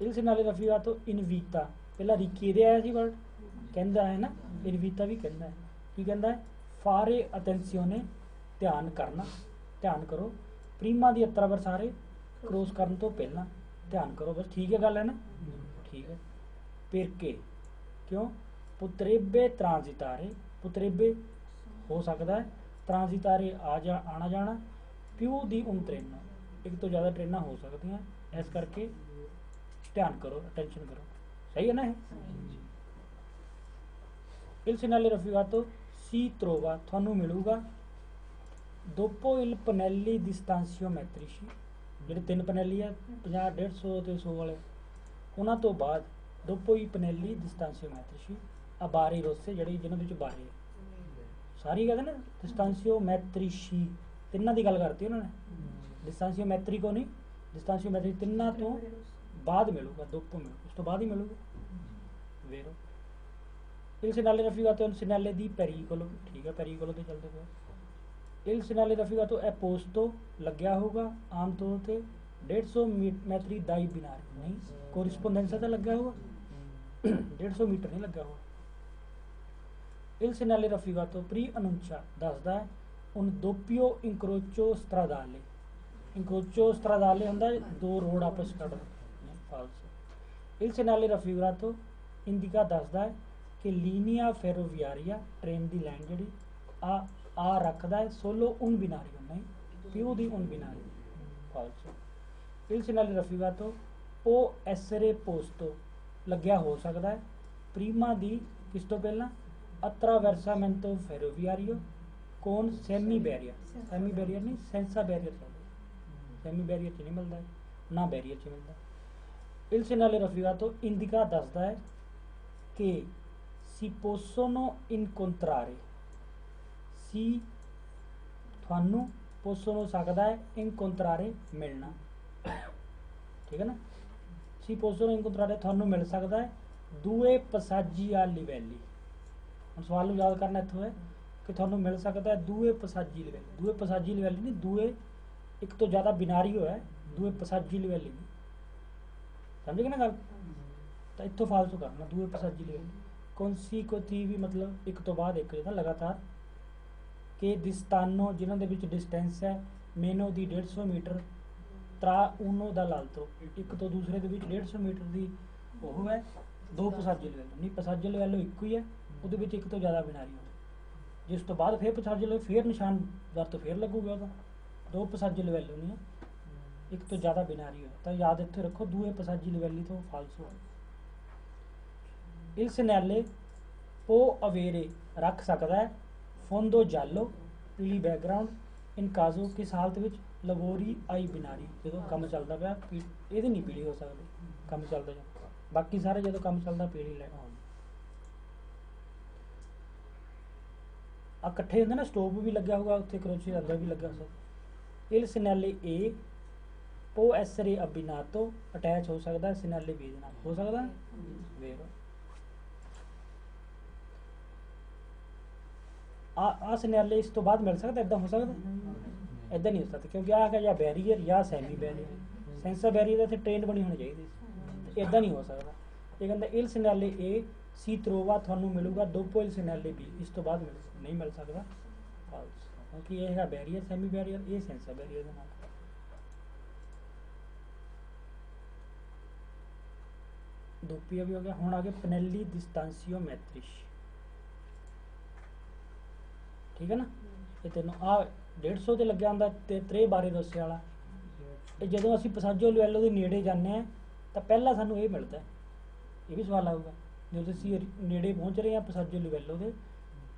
ਇਲ ਸਿਨਾਲੇ ਰਫੀਗਾਤੋ ਇਨਵੀਤਾ, ਪਹਿਲਾਂ ਰਿਕੀਦੇ ਆਇਆ ਸੀ ਵਰਡ, ਕਹਿੰਦਾ ਹੈ ਨਾ, ਇਨਵੀਤਾ ਵੀ ਕਹਿੰਦਾ ਹੈ। ਕੀ ਕਹਿੰਦਾ ਹੈ, ਫਾਰੇ ਅਟੈਂਸੀਓਨੇ, ਧਿਆਨ ਕਰਨਾ, ਧਿਆਨ ਕਰੋ, ਪ੍ਰੀਮਾ ਦੀ ਅਤਰਾਵਰਸਾਰੇ, ਕ੍ਰੋਸ ਕਰਨ ਤੋਂ ਪਹਿਲਾਂ ਧਿਆਨ ਕਰੋ, ਬਸ ਠੀਕ ਹੈ, ਗੱਲ ਹੈ ਨਾ, ਠੀਕ ਹੈ। ਪੇਰਕੇ ਕਿਉਂ, ਪੁਤਰੇਬੇ ਟ੍ਰਾਂਜ਼ਿਟਾਰੇ, ਪੁਤਰੇਬੇ ਹੋ ਸਕਦਾ ਹੈ, ਟ੍ਰਾਂਜ਼ਿਟਾਰੇ ਆਣਾ ਜਾਣਾ, ਪਿਊ ਦੀ ਉਨ ਟ੍ਰੇਨਾਂ, ਇੱਕ ਤੋਂ ਜ਼ਿਆਦਾ ਟ੍ਰੇਨਾਂ ਹੋ ਸਕਦੀਆਂ, ਇਸ ਕਰਕੇ ਧਿਆਨ ਕਰੋ, ਅਟੈਂਸ਼ਨ ਕਰੋ, ਸਹੀ ਹੈ ਨਾ ਇਹ। ਇਲ ਸਿਨਾਲੇ ਰਫੀਗਾਤੋ ਸੀ ਤਰੋਵਾ, ਤੁਹਾਨੂੰ ਮਿਲੂਗਾ ਦੋਪੋ ਇਲ ਪਨੈਲੀ ਡਿਸਟੈਂਸੀਓ ਮੈਟ੍ਰਿਸ਼ੀ, ਜਿਹੜੇ ਤਿੰਨ ਪਨੈਲੀ ਆ 50, 150 ਤੇ 100 ਵਾਲੇ, ਉਹਨਾਂ ਤੋਂ ਬਾਅਦ ਦੋਪੋ ਹੀ ਪਨੈਲੀ ਡਿਸਟੈਂਸੀਓ ਮੈਟ੍ਰਿਸ਼ੀ, ਆ ਬਾਰੇ ਰੋਸੇ ਜਿਹੜੇ ਜਿਹਨਾਂ ਵਿੱਚ ਬਾਰੇ ਸਾਰੀ ਕਹਿੰਦੇ ਨਾ, ਡਿਸਟੈਂਸੀਓ ਮੈਟ੍ਰਿਸ਼ੀ, ਤਿੰਨਾਂ ਦੀ ਗੱਲ ਕਰਤੀ ਉਹਨਾਂ ਨੇ, ਡਿਸਟੈਂਸੀਓ ਮੈਟ੍ਰਿਕੋ ਨਹੀਂ, ਡਿਸਟੈਂਸੀਓ ਮੈਟ੍ਰਿਕ ਤਿੰਨਾਂ ਤੋਂ ਬਾਅਦ ਮਿਲੂਗਾ, ਦੋਪੋ ਮਿਲੂ, ਉਸ ਤੋਂ ਬਾਅਦ ਹੀ ਮਿਲੂਗਾ। ਵੇਰੋ ਇਲ ਸਿਨਾਲੇ ਰਫੀਗਾਤੋ ਸਿਨਾਲੇ ਦੀ ਪੈਰੀਕੋਲੋ, ਠੀਕ ਹੈ, ਪੈਰੀਕੋਲੋ ਤੇ ਚੱਲਦੇ ਪਏ। ਇਲ ਸਿਨਾਲੇ ਰਫੀਗਾਤੋ ਇਹ ਪੋਸਟੋ ਲੱਗਿਆ ਹੋਊਗਾ ਆਮ ਤੌਰ ਤੇ 150 ਮੈਟਰੀ ਦਾਈ ਬਿਨਾਰੀ, ਨਹੀਂ ਕੋਰਿਸਪੋਂਡੈਂਸਾ ਤਾਂ ਲੱਗਾ ਹੋਊਗਾ, 150 ਮੀਟਰ ਨਹੀਂ ਲੱਗਾ ਹੋਊਗਾ। ਇਲ ਸਿਨਾਲੇ ਰਫੀਗਾਤੋ ਪ੍ਰੀ ਅਨੁੰਚਾ ਦੱਸਦਾ ਹੈ ਉਨ ਦੋਪੀਓ ਇੰਕਰੋਚੋ ਸਟਰਾਦਾਲੇ, ਇੰਕਰੋਚੋ ਸਟਰਾਦਾਲੇ ਹੁੰਦਾ ਦੋ ਰੋਡ ਆਪਸ ਕੱਢ ਫਾਲਸੋ। ਇਲ ਸਿਨਾਲੇ ਰਫੀਗਾਤੋ ਇੰਡੀਕਾ ਦੱਸਦਾ ਹੈ ਕਿ ਲੀਨੀਆ ਫੈਰੋਵੀਆਰੀਆ, ਟ੍ਰੇਨ ਦੀ ਲਾਈਨ ਜਿਹੜੀ ਆ ਰੱਖਦਾ ਹੈ ਸੋਲੋ ਉਨ ਬਿਨਾਰੀਓ, ਨਹੀਂ ਪਿਊ ਦੀ ਉਨ ਬਿਨਾਰੀ, ਫਾਲਸੋ। ਇਲ ਸਿਨਾਲੇ ਰਫੀਗਾਤੋ ਉਹ ਐਸਰੇ ਪੋਸਟੋ ਲੱਗਿਆ ਹੋ ਸਕਦਾ ਹੈ ਪ੍ਰੀਮਾ ਦੀ, ਕਿਸ ਤੋਂ ਪਹਿਲਾਂ, ਅਤਰਾਵਰਸਾਮੈਂਟੋ ਫੈਰੋਵੀਆਰੀਓ ਕੋਨ ਸੈਮੀ ਬੈਰੀਅਰ, ਸੈਮੀ ਬੈਰੀਅਰ ਨਹੀਂ, ਸੈਂਸਾ ਬੈਰੀਅਰ, ਸੈਮੀ ਬੈਰੀਅਰ 'ਚ ਨਹੀਂ ਮਿਲਦਾ ਨਾ, ਬੈਰੀਅਰ 'ਚ ਮਿਲਦਾ। ਇਲ ਸਿਨਾਲੇ ਰਫੀਗਾਤੋ ਇੰਡੀਕਾ ਦੱਸਦਾ ਹੈ ਕਿ si possono incontrare, si ਤੁਹਾਨੂੰ possono ਸਕਦਾ ਹੈ, incontrare ਮਿਲਣਾ, ਠੀਕ ਹੈ ਨਾ, si possono incontrare ਤੁਹਾਨੂੰ ਮਿਲ ਸਕਦਾ ਹੈ, ਦੂਏ ਪਸਾਜੀ ਆ ਲਿਵੈਲੀ, ਹੁਣ ਸਵਾਲ ਨੂੰ ਯਾਦ ਕਰਨਾ ਇੱਥੋਂ ਹੈ ਕਿ ਤੁਹਾਨੂੰ ਮਿਲ ਸਕਦਾ ਹੈ ਦੂਏ ਪਸਾਜੀ ਲਵੈਲੀ। ਦੂਏ ਪਸਾਜੀ ਲਵੈਲੀ ਨਹੀਂ, ਦੂਏ ਇੱਕ ਤੋਂ ਜ਼ਿਆਦਾ ਬਿਨਾਰੀ ਹੋਇਆ ਦੂਏ ਪਸਾਜੀ ਲਵੈਲੀ ਨਹੀਂ, ਸਮਝ ਗਏ ਨਾ ਗੱਲ। ਤਾਂ ਇੱਥੋਂ ਫਾਲਤੂ ਕਰਨਾ ਦੂਏ ਪਸਾਜੀ ਲਵੈਲੀ। ਕੌਨਸੀਕੂਟਿਵ ਵੀ ਮਤਲਬ ਇੱਕ ਤੋਂ ਬਾਅਦ ਇੱਕ ਜਿਹੜਾ ਲਗਾਤਾਰ। ਕਿ ਦਿਸਤਾਨੋ ਜਿਨ੍ਹਾਂ ਦੇ ਵਿੱਚ ਡਿਸਟੈਂਸ ਹੈ ਮੇਨੋ ਦੀ 150 ਮੀਟਰ, ਤਰਾ ਊਨੋ ਦਾ ਲਾਲਤੋ ਇੱਕ ਤੋਂ ਦੂਸਰੇ ਦੇ ਵਿੱਚ 150 ਮੀਟਰ ਦੀ ਉਹ ਹੈ। ਦੋ ਪਸਾਜੇ ਲਵੈਲੋ ਨਹੀਂ, ਪਸਾਜੇ ਲਵੈਲੋ ਇੱਕੋ ਹੀ ਹੈ, ਉਹਦੇ ਵਿੱਚ ਇੱਕ ਤੋਂ ਜ਼ਿਆਦਾ ਬਿਨਾਰੀ ਹੋਵੇ। ਜਿਸ ਤੋਂ ਬਾਅਦ ਫਿਰ ਪਸਾਜੇ ਲਵੈਲੋ ਫਿਰ ਨਿਸ਼ਾਨ ਵਰਤ ਫਿਰ ਲੱਗੂਗਾ ਉਹਦਾ। ਦੋ ਪਸਾਜੇ ਲਵੈਲੋ ਨਹੀਂ ਹੈ, ਇੱਕ ਤੋਂ ਜ਼ਿਆਦਾ ਬਿਨਾਰੀ ਹੋਵੇ। ਤਾਂ ਯਾਦ ਇੱਥੇ ਰੱਖੋ ਦੂਏ ਪਸਾਜੀ ਲਵੈਲੀ ਤੋਂ ਫਾਲਸੋ ਹੈ। ਇਲ ਸਨੈਲੇ ਪੋ ਅਵੇਰੇ ਰੱਖ ਸਕਦਾ ਹੈ। ਫੋਂਦੋ ਜਾਲੋ ਪੀਲੀ ਬੈਕਗਰਾਉਂਡ ਇਨ ਕਾਜ਼ੋ ਕਿਸ ਹਾਲਤ ਵਿੱਚ ਲਵੋਰੀ ਆਈ ਬਿਨਾਰੀ ਜਦੋਂ ਕੰਮ ਚੱਲਦਾ ਪਿਆ ਇਹਦੀ ਨਹੀਂ ਪੀਲੀ ਹੋ ਸਕਦੀ ਕੰਮ ਚੱਲਦਾ ਜਾਂ ਬਾਕੀ ਸਾਰੇ ਜਦੋਂ ਕੰਮ ਚੱਲਦਾ ਪੀਲੀ ਲੈ ਆਉਂਦੀ ਆ ਇਕੱਠੇ ਹੁੰਦੇ ਨਾ। ਸਟੋਵ ਵੀ ਲੱਗਿਆ ਹੋਊਗਾ ਉੱਥੇ, ਕਰੋਸ਼ੀਏ ਦਾ ਅੰਦਰ ਵੀ ਲੱਗਾ ਹੋਊਗਾ। ਇਲ ਸਿਨੈਲੇ ਏ ਪੋ ਐਸਰੇ ਅਬਿਨਾਤੋ ਅਟੈਚ ਹੋ ਸਕਦਾ ਸਿਨੈਲੇ ਬੀ ਦੇ ਨਾਲ, ਹੋ ਸਕਦਾ ਵੇਖ ਆ ਸਿਨੈਲੇ ਇਸ ਤੋਂ ਬਾਅਦ ਮਿਲ ਸਕਦਾ, ਇਦਾਂ ਹੋ ਸਕਦਾ ਇਦਾਂ ਨਹੀਂ ਹੋ ਸਕਦਾ ਕਿਉਂਕਿ ਆ ਹੈਗਾ ਜਾਂ ਬੈਰੀਅਰ ਜਾਂ ਸੈਮੀ ਬੈਰੀਅਰ। ਸੈਂਸਰ ਬੈਰੀਅਰ ਤੇ ਟ੍ਰੇਨ ਬਣੀ ਹੋਣੀ ਚਾਹੀਦੀ, ਇਦਾਂ ਨਹੀਂ ਹੋ ਸਕਦਾ। ਇਹ ਕਹਿੰਦਾ ਇਲ ਸਿਨੈਲੇ ਏ ਸੀ ਤਰੋਵਾ ਤੁਹਾਨੂੰ ਮਿਲੂਗਾ ਦੋਪੋ ਇਲ ਸਿਨੈਲੇ ਬੀ, ਇਸ ਤੋਂ ਬਾਅਦ ਨਹੀਂ ਮਿਲ ਸਕਦਾ ਕਿਉਂਕਿ ਇਹ ਹੈਗਾ ਬੈਰੀਅਰ ਸੈਮੀ ਬੈਰੀਅਰ, ਇਹ ਸੈਂਸਰ ਬੈਰੀਅਰ ਦੇ ਨਾਲ। ਦੋਪੀਆ ਵੀ ਹੋ ਗਿਆ। ਹੁਣ ਆ ਗਿਆ ਪਨੈਲੀ ਡਿਸਟੈਂਸੀਓ ਮੈਟ੍ਰਿਸ, ਠੀਕ ਹੈ ਨਾ। ਇਹ ਤੈਨੂੰ ਆ 150 ਤੇ ਲੱਗਿਆ ਹੁੰਦਾ ਤੇ ਤਰੇ ਬਾਰੇ ਦੱਸਿਆ ਵਾਲਾ। ਇਹ ਜਦੋਂ ਅਸੀਂ ਪਸਾਜੋ ਲਵੈਲੋ ਦੇ ਨੇੜੇ ਜਾਂਦੇ ਹਾਂ ਤਾਂ ਪਹਿਲਾਂ ਸਾਨੂੰ ਇਹ ਮਿਲਦਾ। ਇਹ ਵੀ ਸਵਾਲ ਆਊਗਾ ਜਦੋਂ ਅਸੀਂ ਨੇੜੇ ਪਹੁੰਚ ਰਹੇ ਹਾਂ ਪਸਾਜੋ ਲਵੈਲੋ ਦੇ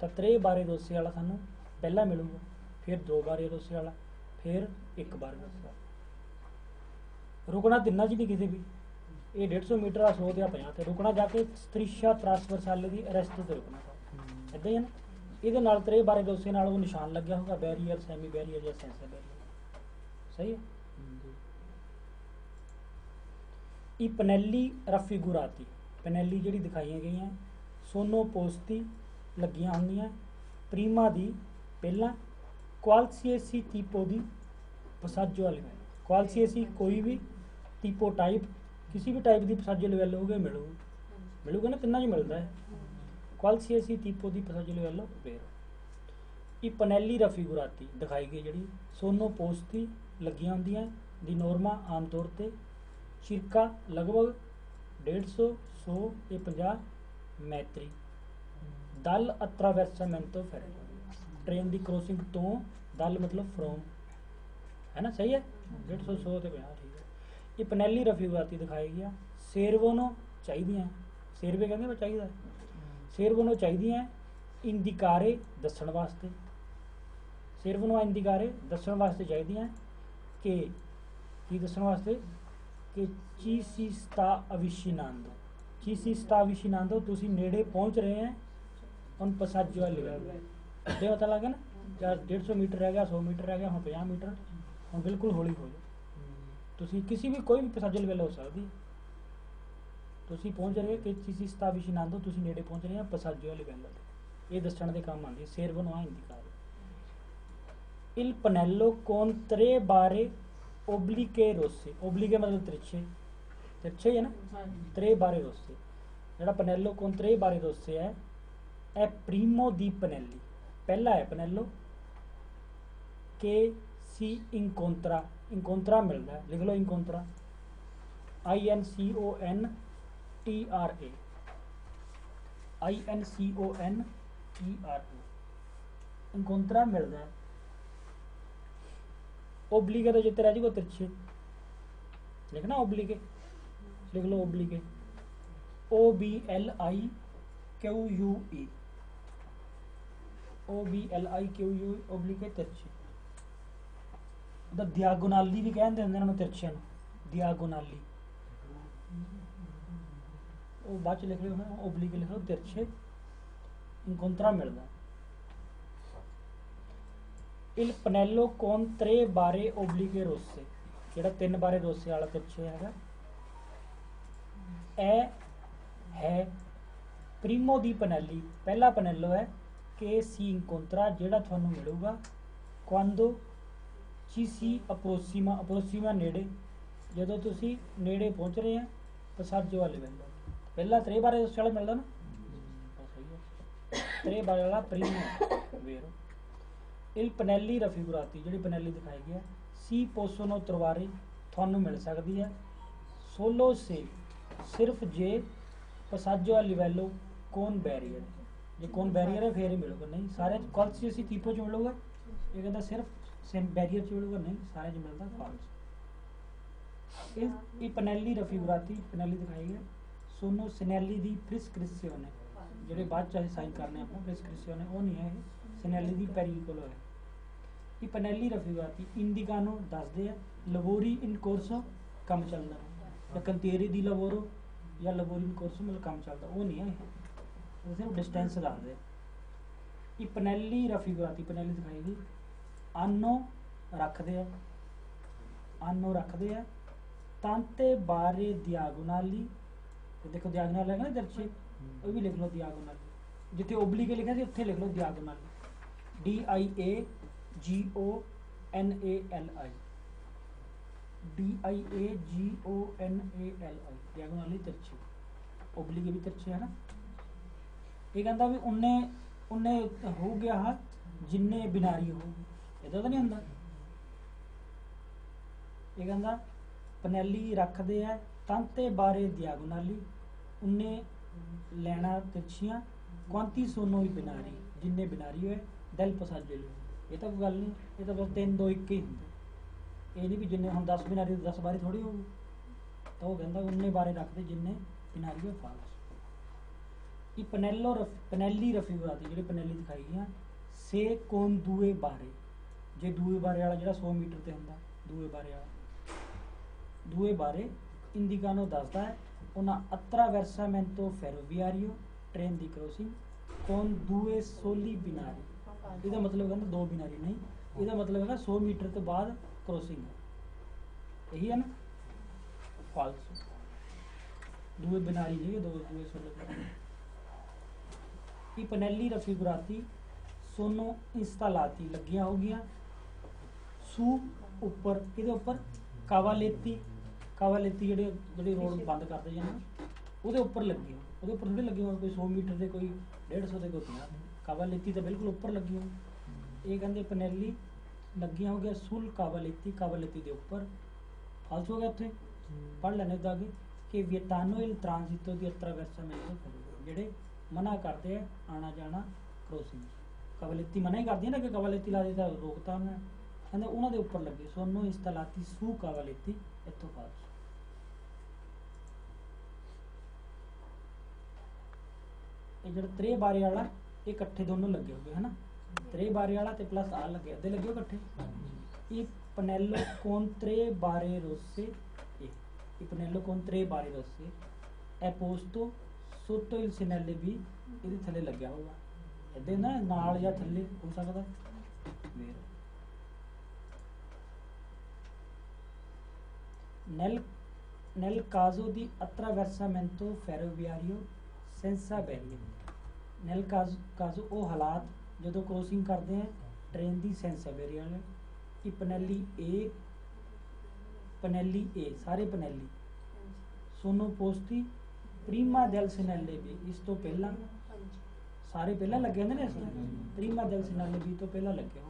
ਤਾਂ ਤਰੇ ਬਾਰੇ ਦੱਸੇ ਵਾਲਾ ਸਾਨੂੰ ਪਹਿਲਾਂ ਮਿਲੂਗਾ, ਫਿਰ ਦੋ ਬਾਰੇ ਦੱਸੇ ਵਾਲਾ, ਫਿਰ ਇੱਕ ਬਾਰੇ ਦੱਸੇ ਵਾਲਾ। ਰੁਕਣਾ ਤਿੰਨਾਂ 'ਚ ਨਹੀਂ ਕਿਸੇ ਵੀ। ਇਹ 150 ਮੀਟਰ ਆ 100 ਤੇ 50 ਤੇ ਰੁਕਣਾ ਜਾ ਕੇ ਤ੍ਰਿਸ਼ਾ ਟ੍ਰਾਂਸਵਰਸਾਲੇ ਦੀ ਅਰੈਸਟ ਤੇ ਰੁਕਣਾ। ਇੱਦਾਂ ਹੀ ਹੈ ਨਾ। ਇਹਦੇ ਨਾਲ ਤਰੇ ਬਾਰੇ ਦੋਸੇ ਨਾਲ ਉਹ ਨਿਸ਼ਾਨ ਲੱਗਿਆ ਹੋਊਗਾ ਬੈਰੀਅਰ ਸੈਮੀ ਬੈਰੀਅਰ ਜਾਂ ਸੈਂਸਰ ਬੈਰੀਅਰ। ਸਹੀ ਹੈ। ਇਹ ਪਨੈਲੀ ਰਫੀਗੁਰਾਤੀ ਪਨੈਲੀ ਜਿਹੜੀ ਦਿਖਾਈਆਂ ਗਈਆਂ ਸੋਨੋ ਪੋਸਤੀ ਲੱਗੀਆਂ ਹੁੰਦੀਆਂ ਪ੍ਰੀਮਾ ਦੀ ਪਹਿਲਾਂ ਕੁਆਲਸੀਏਸੀ ਟੀਪੋ ਦੀ ਪਸਾਜੋ ਐਲੀਮੈਂਟ। ਕੁਆਲਸੀਏਸੀ ਕੋਈ ਵੀ ਟੀਪੋ ਟਾਈਪ किसी भी टाइप की पसाजो लवैलो होगे मिलूगा ना, तिन्ना च मिलता है। क्वालसीएसी टीपो की पसाजो लवैलो वेर ये पनैली रफीगुराती दिखाई गई जी सोनो पोस्ती लगियां होंदियां दी नॉर्मा आम तौर पर चिरका लगभग 150 100 ते 50 मैत्री दल अत्रावैरसामेंटो फेरे ट्रेन की क्रॉसिंग तो दल मतलब फ्रोम है ना, सही है 150 100 ते 50 ठीक है। ये पनैली रफीगुराती दिखाई गया। सेरवोनो चाहिए, सेरवे कहते चाहिए, सेरवोनो चाहिए इंदिकारे दसण वास्ते, सेरवोनो इंदिकारे दसण वास्ते चाहिए कि दसण वास्ते कि चीसिस्ता अविशिनांदो, चीसिस्ता अविशिनांदो तुसी नेड़े पहुँच रहे हैं उन पसाजो लवैलो ये पता लगा ना। 150 मीटर रह गया 100 मीटर रह गया हम 50 मीटर हम बिल्कुल हौली हो जाओ। तुसी किसी भी कोई भी पसाजो लवैलो हो सकती तुसी पहुँच रहे कि चीसिस्ता अविशिनांदो तुसी नेड़े पहुँच रहे हैं पसाजो लवैलो ये दसण के काम आती सेरवनो इंदिकारे। इल पनैलो कौन त्रे बारे ओब्लिके रोसे, ओब्लिके मतलब तिरछे, तिरछे है ना, त्रे बारे रोसे जरा पनैलो कौन त्रे बारे रोसे है ए प्रीमो दी पनैली पहला है पनैलो के सी इंकोंत्रा, इंकोंत्रा मिल रहा है लिख लो इंकोंत्रा INCONTRA INCONTRA इंकोंत्रा मिल रहा है। ओब्लिके तो जितने रह जाएगा तिरछे लिखना ओब्लिके लिख लो ओब्लिके OBLIQUE OBLIQUE ओब्लिके तिरछे। दियागोनाली भी कहते हैं तिरछे दियागोनाली वो बाद लिख लो ओब्लिके लिख लो तिरछे इंकोंत्रा मिलता। इल पनैलो कौन त्रे बारे ओब्लिके रोसे जेड़ा 3 बारे रोसे वाला तिरछे है ए है ਪ੍ਰੀਮੋ ਦੀ ਪਨੈਲੀ, ਪਹਿਲਾ ਪਨੈਲੋ ਹੈ ਕਿ ਸੀ ਇੰਕੋਂਤਰਾ, ਜਿਹੜਾ ਤੁਹਾਨੂੰ ਮਿਲੂਗਾ quando ci si approssima, approssima ਨੇੜੇ, ਜਦੋਂ ਤੁਸੀਂ ਨੇੜੇ ਪਹੁੰਚ ਰਹੇ ਆ passaggio a livello। ਪਹਿਲਾ tre ਬਾਰੇ ਉਸ ਵਾਲਾ ਮਿਲਦਾ ਨਾ, tre ਬਾਰੇ ਵਾਲਾ primo vero। il pannelli raffigurati, ਜਿਹੜੀ ਪਨੈਲੀ ਦਿਖਾਈ ਗਈ ਹੈ, si possono trovare, ਤੁਹਾਨੂੰ ਮਿਲ ਸਕਦੀ ਹੈ solo se, ਸਿਰਫ ਜੇ passaggio a livello con barrier, ਜੇ ਕੌਨ ਬੈਰੀਅਰ ਹੈ ਫੇਰ ਹੀ ਮਿਲੂਗਾ, ਨਹੀਂ ਸਾਰੇ qualsiasi tipo ਚ ਮਿਲੂਗਾ। ਇਹ ਕਹਿੰਦਾ ਸਿਰਫ ਸੇਮ ਬੈਰੀਅਰ ਚ ਮਿਲੂਗਾ, ਨਹੀਂ ਸਾਰੇ ਚ ਮਿਲਦਾ ਫਾਲਸ। ਇਹ ਪਨੈਲੀ ਰਫੀਗੁਰਾਤੀ, ਪਨੈਲੀ ਦਿਖਾਈ ਹੈ ਸੋਨੋ ਸਨੈਲੀ ਦੀ ਪ੍ਰਿਸਕ੍ਰਿਪਸ਼ਨ ਹੈ, ਜਿਹੜੇ ਬਾਅਦ ਚ ਅਸੀਂ ਸਾਈਨ ਕਰਨੇ ਆਪਣਾ ਪ੍ਰਿਸਕ੍ਰਿਪਸ਼ਨ ਹੈ, ਉਹ ਨਹੀਂ ਹੈ ਇਹ, ਸਨੈਲੀ ਦੀ ਪੈਰੀਕੋਲੋ ਹੈ। ਇਹ ਪਨੈਲੀ ਰਫੀਗੁਰਾਤੀ ਇੰਡੀਕਾਨੋ ਦੱਸਦੇ ਆ ਲਵੋਰੀ ਇਨ ਕੋਰਸੋ, ਕੰਮ ਚੱਲਦਾ, ਜਾਂ ਕੰਤੇਰੀ ਦੀ ਲਵੋਰੋ ਜਾਂ ਲਵੋਰੀ ਇਨ ਕੋਰਸੋ ਮਤਲਬ ਕੰਮ ਚੱਲਦਾ, ਉਹ ਨਹੀਂ ਹੈ ਇਹ, ਸਿਰਫ डिस्टेंस ਦੱਸਦੇ। ਇਹ ਪਨੈਲੀ ਰਫੀਗੁਰਾਤੀ, ਪਨੈਲੀ ਦਿਖਾਈ ਗਈ ਆਨੋ ਰੱਖਦੇ ਆ, ਆਨੋ ਰੱਖਦੇ ਆ ਤਾਂਤੇ ਬਾਰੇ ਦਿਆਗੋਨਾਲੀ, ਤੇ ਦੇਖੋ ਦਿਆਗੋਨਾਲ ਹੈਗਾ ਨਾ ਦਰਸ਼ੇ, ਉਹ ਵੀ ਲਿਖ ਲਓ ਦਿਆਗੋਨਾਲੀ, ਜਿੱਥੇ ਓਬਲੀਕ ਲਿਖਿਆ ਸੀ ਉੱਥੇ ਲਿਖ ਲਓ ਦਿਆਗੋਨਾਲੀ, DIAGONALI, DIAGONALI, ਦਿਆਗੋਨਾਲੀ ਤਿਰਛੇ, ਓਬਲੀਕ ਵੀ ਤਿਰਛੇ ਹੈ ਨਾ। ਇਹ ਕਹਿੰਦਾ ਵੀ ਉਹਨੇ ਹੋ ਗਿਆ ਜਿੰਨੇ ਬਿਨਾਰੀ ਹੋ, ਇਹਦਾ ਤਾਂ ਨਹੀਂ ਹੁੰਦਾ। ਇਹ ਕਹਿੰਦਾ ਪਨੈਲੀ ਰੱਖਦੇ ਆ ਤਾਂਤੇ ਬਾਰੇ ਦਿਆਗੋਨਾਲੀ, ਉਹਨੇ ਲੈਣਾ ਤਿਰਛੀਆਂ, ਕੁਆਂਤੀ ਸੋਨੋ ਹੀ ਬਿਨਾਰੀ, ਜਿੰਨੇ ਬਿਨਾਰੀ ਹੋਏ ਦਿਲ ਪਸਾਜੇ ਲੋ। ਇਹ ਤਾਂ ਕੋਈ ਗੱਲ ਨਹੀਂ, ਇਹ ਤਾਂ ਬਸ 3 2 1 ਹੀ ਹੁੰਦੇ, ਇਹ ਨਹੀਂ ਵੀ ਜਿੰਨੇ ਹੁਣ 10 ਬਿਨਾਰੀ 10 ਬਾਰੀ ਥੋੜੀ ਹੋਊ, ਤਾਂ ਉਹ ਕਹਿੰਦਾ ਉਹਨੇ ਬਾਰੇ ਰੱਖਦੇ ਜਿੰਨੇ ਬਿਨਾਰੀ ਹੋਏ ਫਾਲਸ। ਇਹ ਪਨੈਲੀ ਰਫੀਗੁਰਾਤੀ, ਜਿਹੜੀ ਪਨੈਲੀ ਦਿਖਾਈ ਗਈ ਆ ਸੇ ਕੋਨ ਦੂਏ ਬਾਰੇ, ਜੇ ਦੂਏ ਬਾਰੇ ਵਾਲਾ ਜਿਹੜਾ 100 ਮੀਟਰ ਤੇ ਹੁੰਦਾ, ਦੂਏ ਬਾਰੇ ਵਾਲਾ, ਦੂਏ ਬਾਰੇ ਇੰਡੀਕਾਨੋ ਦੱਸਦਾ ਹੈ ਉਹਨਾਂ attraversamento ferroviario, ਟ੍ਰੇਨ ਦੀ ਕ੍ਰੋਸਿੰਗ ਕੋਨ ਦੂਏ ਸੋਲੀ ਬਿਨਾਰੀ, ਇਹਦਾ ਮਤਲਬ ਕਹਿੰਦਾ 2 ਬਿਨਾਰੀ ਨਹੀਂ, ਇਹਦਾ ਮਤਲਬ ਹੈਗਾ 100 ਮੀਟਰ ਤੋਂ ਬਾਅਦ ਕ੍ਰੋਸਿੰਗ, ਇਹੀ ਹੈ ਨਾ ਫਾਲਸ, ਦੂਏ ਬਿਨਾਰੀ ਨਹੀਂ, ਦੂਏ ਸੋਲੀ ਬਿਨਾਰੀ। ਇਹ ਪਨੈਲੀ ਰਫੀਗੁਰਾਤੀ ਸੋਨੋ ਇੰਸਟਾਲਾਤੀ ਲੱਗੀਆਂ ਹੋ ਗਈਆਂ ਸੂ ਉੱਪਰ, ਇਹਦੇ ਉੱਪਰ ਕਾਵਾਲੇਤੀ, ਕਾਵਾਲੇਤੀ ਜਿਹੜੇ ਰੋਡ ਬੰਦ ਕਰਦੇ ਜਾਂਦੇ ਉਹਦੇ ਉੱਪਰ ਲੱਗੀ, ਉਹਦੇ ਉੱਪਰ ਥੋੜੇ ਲੱਗੇ ਹੋਣ, ਕੋਈ 100 ਮੀਟਰ ਦੇ, ਕੋਈ 150 ਦੇ, ਕੋਈ 50, ਕਾਵਾਲੇਤੀ ਤਾਂ ਬਿਲਕੁਲ ਉੱਪਰ ਲੱਗੀ ਹੋਣ। ਇਹ ਕਹਿੰਦੇ ਪਨੈਲੀ ਲੱਗੀਆਂ ਹੋ ਗਿਆ ਸੁਲ ਕਾਵਾਲੇਤੀ, ਕਾਵਾਲੇਤੀ ਦੇ ਉੱਪਰ ਫਾਲਸ ਹੋ ਗਿਆ। ਉੱਥੇ ਪੜ੍ਹ ਲੈਣੇ ਤਾਂ ਅੱਗੇ ਕਿ ਵਿਏਤਾਨੋ ਇਲ ਟ੍ਰਾਂਜ਼ਿਟੋ ਦੀ attraversamento, ਜਿਹੜੇ ਮਨਾ ਕਰਦੇ ਆ ਆਣਾ ਜਾਣਾ ਕ੍ਰੋਸਿੰਗ, ਕਵਾਲੇਤੀ ਮਨਾ ਹੀ ਕਰਦੀ ਹੈ ਨਾ, ਕਿ ਕਵਾਲੇਤੀ ਲਾ ਦੇ ਤਾਂ ਰੋਕਤਾ ਉਹਨੇ, ਕਹਿੰਦੇ ਉਹਨਾਂ ਦੇ ਉੱਪਰ ਲੱਗੇ ਸੋਨੋ ਇੰਸਟਾਲਾਤੀ ਸੂ ਕਾਵਾਲੇਤੀ, ਇੱਥੋਂ ਫਾਲਸ। ਇਹ ਜਿਹੜਾ tre ਬਾਰੇ ਵਾਲਾ, ਇਹ ਇਕੱਠੇ ਦੋਨੋਂ ਲੱਗੇ ਹੋਗੇ ਹੈ ਨਾ, tre ਬਾਰੇ ਵਾਲਾ ਤੇ ਪਲੱਸ ਆ ਲੱਗੇ, ਅੱਧੇ ਲੱਗੇ ਇਕੱਠੇ। ਇਹ ਪਨੈਲੋ ਕੋਨ tre ਬਾਰੇ ਰੋਸੇ, ਇਹ ਪਨੈਲੋ ਕੋਨ tre ਬਾਰੇ ਰੋਸੇ è posto sotto il sinelli ਵੀ ਇਹਦੇ ਥੱਲੇ ਲੱਗਿਆ ਹੋਊਗਾ, ਇਹਦੇ ਨਾ ਨਾਲ ਜਾਂ ਥੱਲੇ ਹੋ ਸਕਦਾ। nel caso di attraversamento ferroviario senza barriere, nel caso ਉਹ ਹਾਲਾਤ ਜਦੋਂ ਕ੍ਰੋਸਿੰਗ ਕਰਦੇ ਆ ਟ੍ਰੇਨ ਦੀ senza barriere। ਇਹ ਪਨੈਲੀ ਏ ਸਾਰੇ ਪਨੈਲੀ sono posti prima del sinelli ਵੀ, ਇਸ ਤੋਂ ਪਹਿਲਾਂ ਸਾਰੇ ਪਹਿਲਾਂ ਲੱਗੇ ਹੁੰਦੇ ਨੇ, prima del sinelli ਵੀ ਤੋਂ ਪਹਿਲਾਂ ਲੱਗੇ ਹੋ।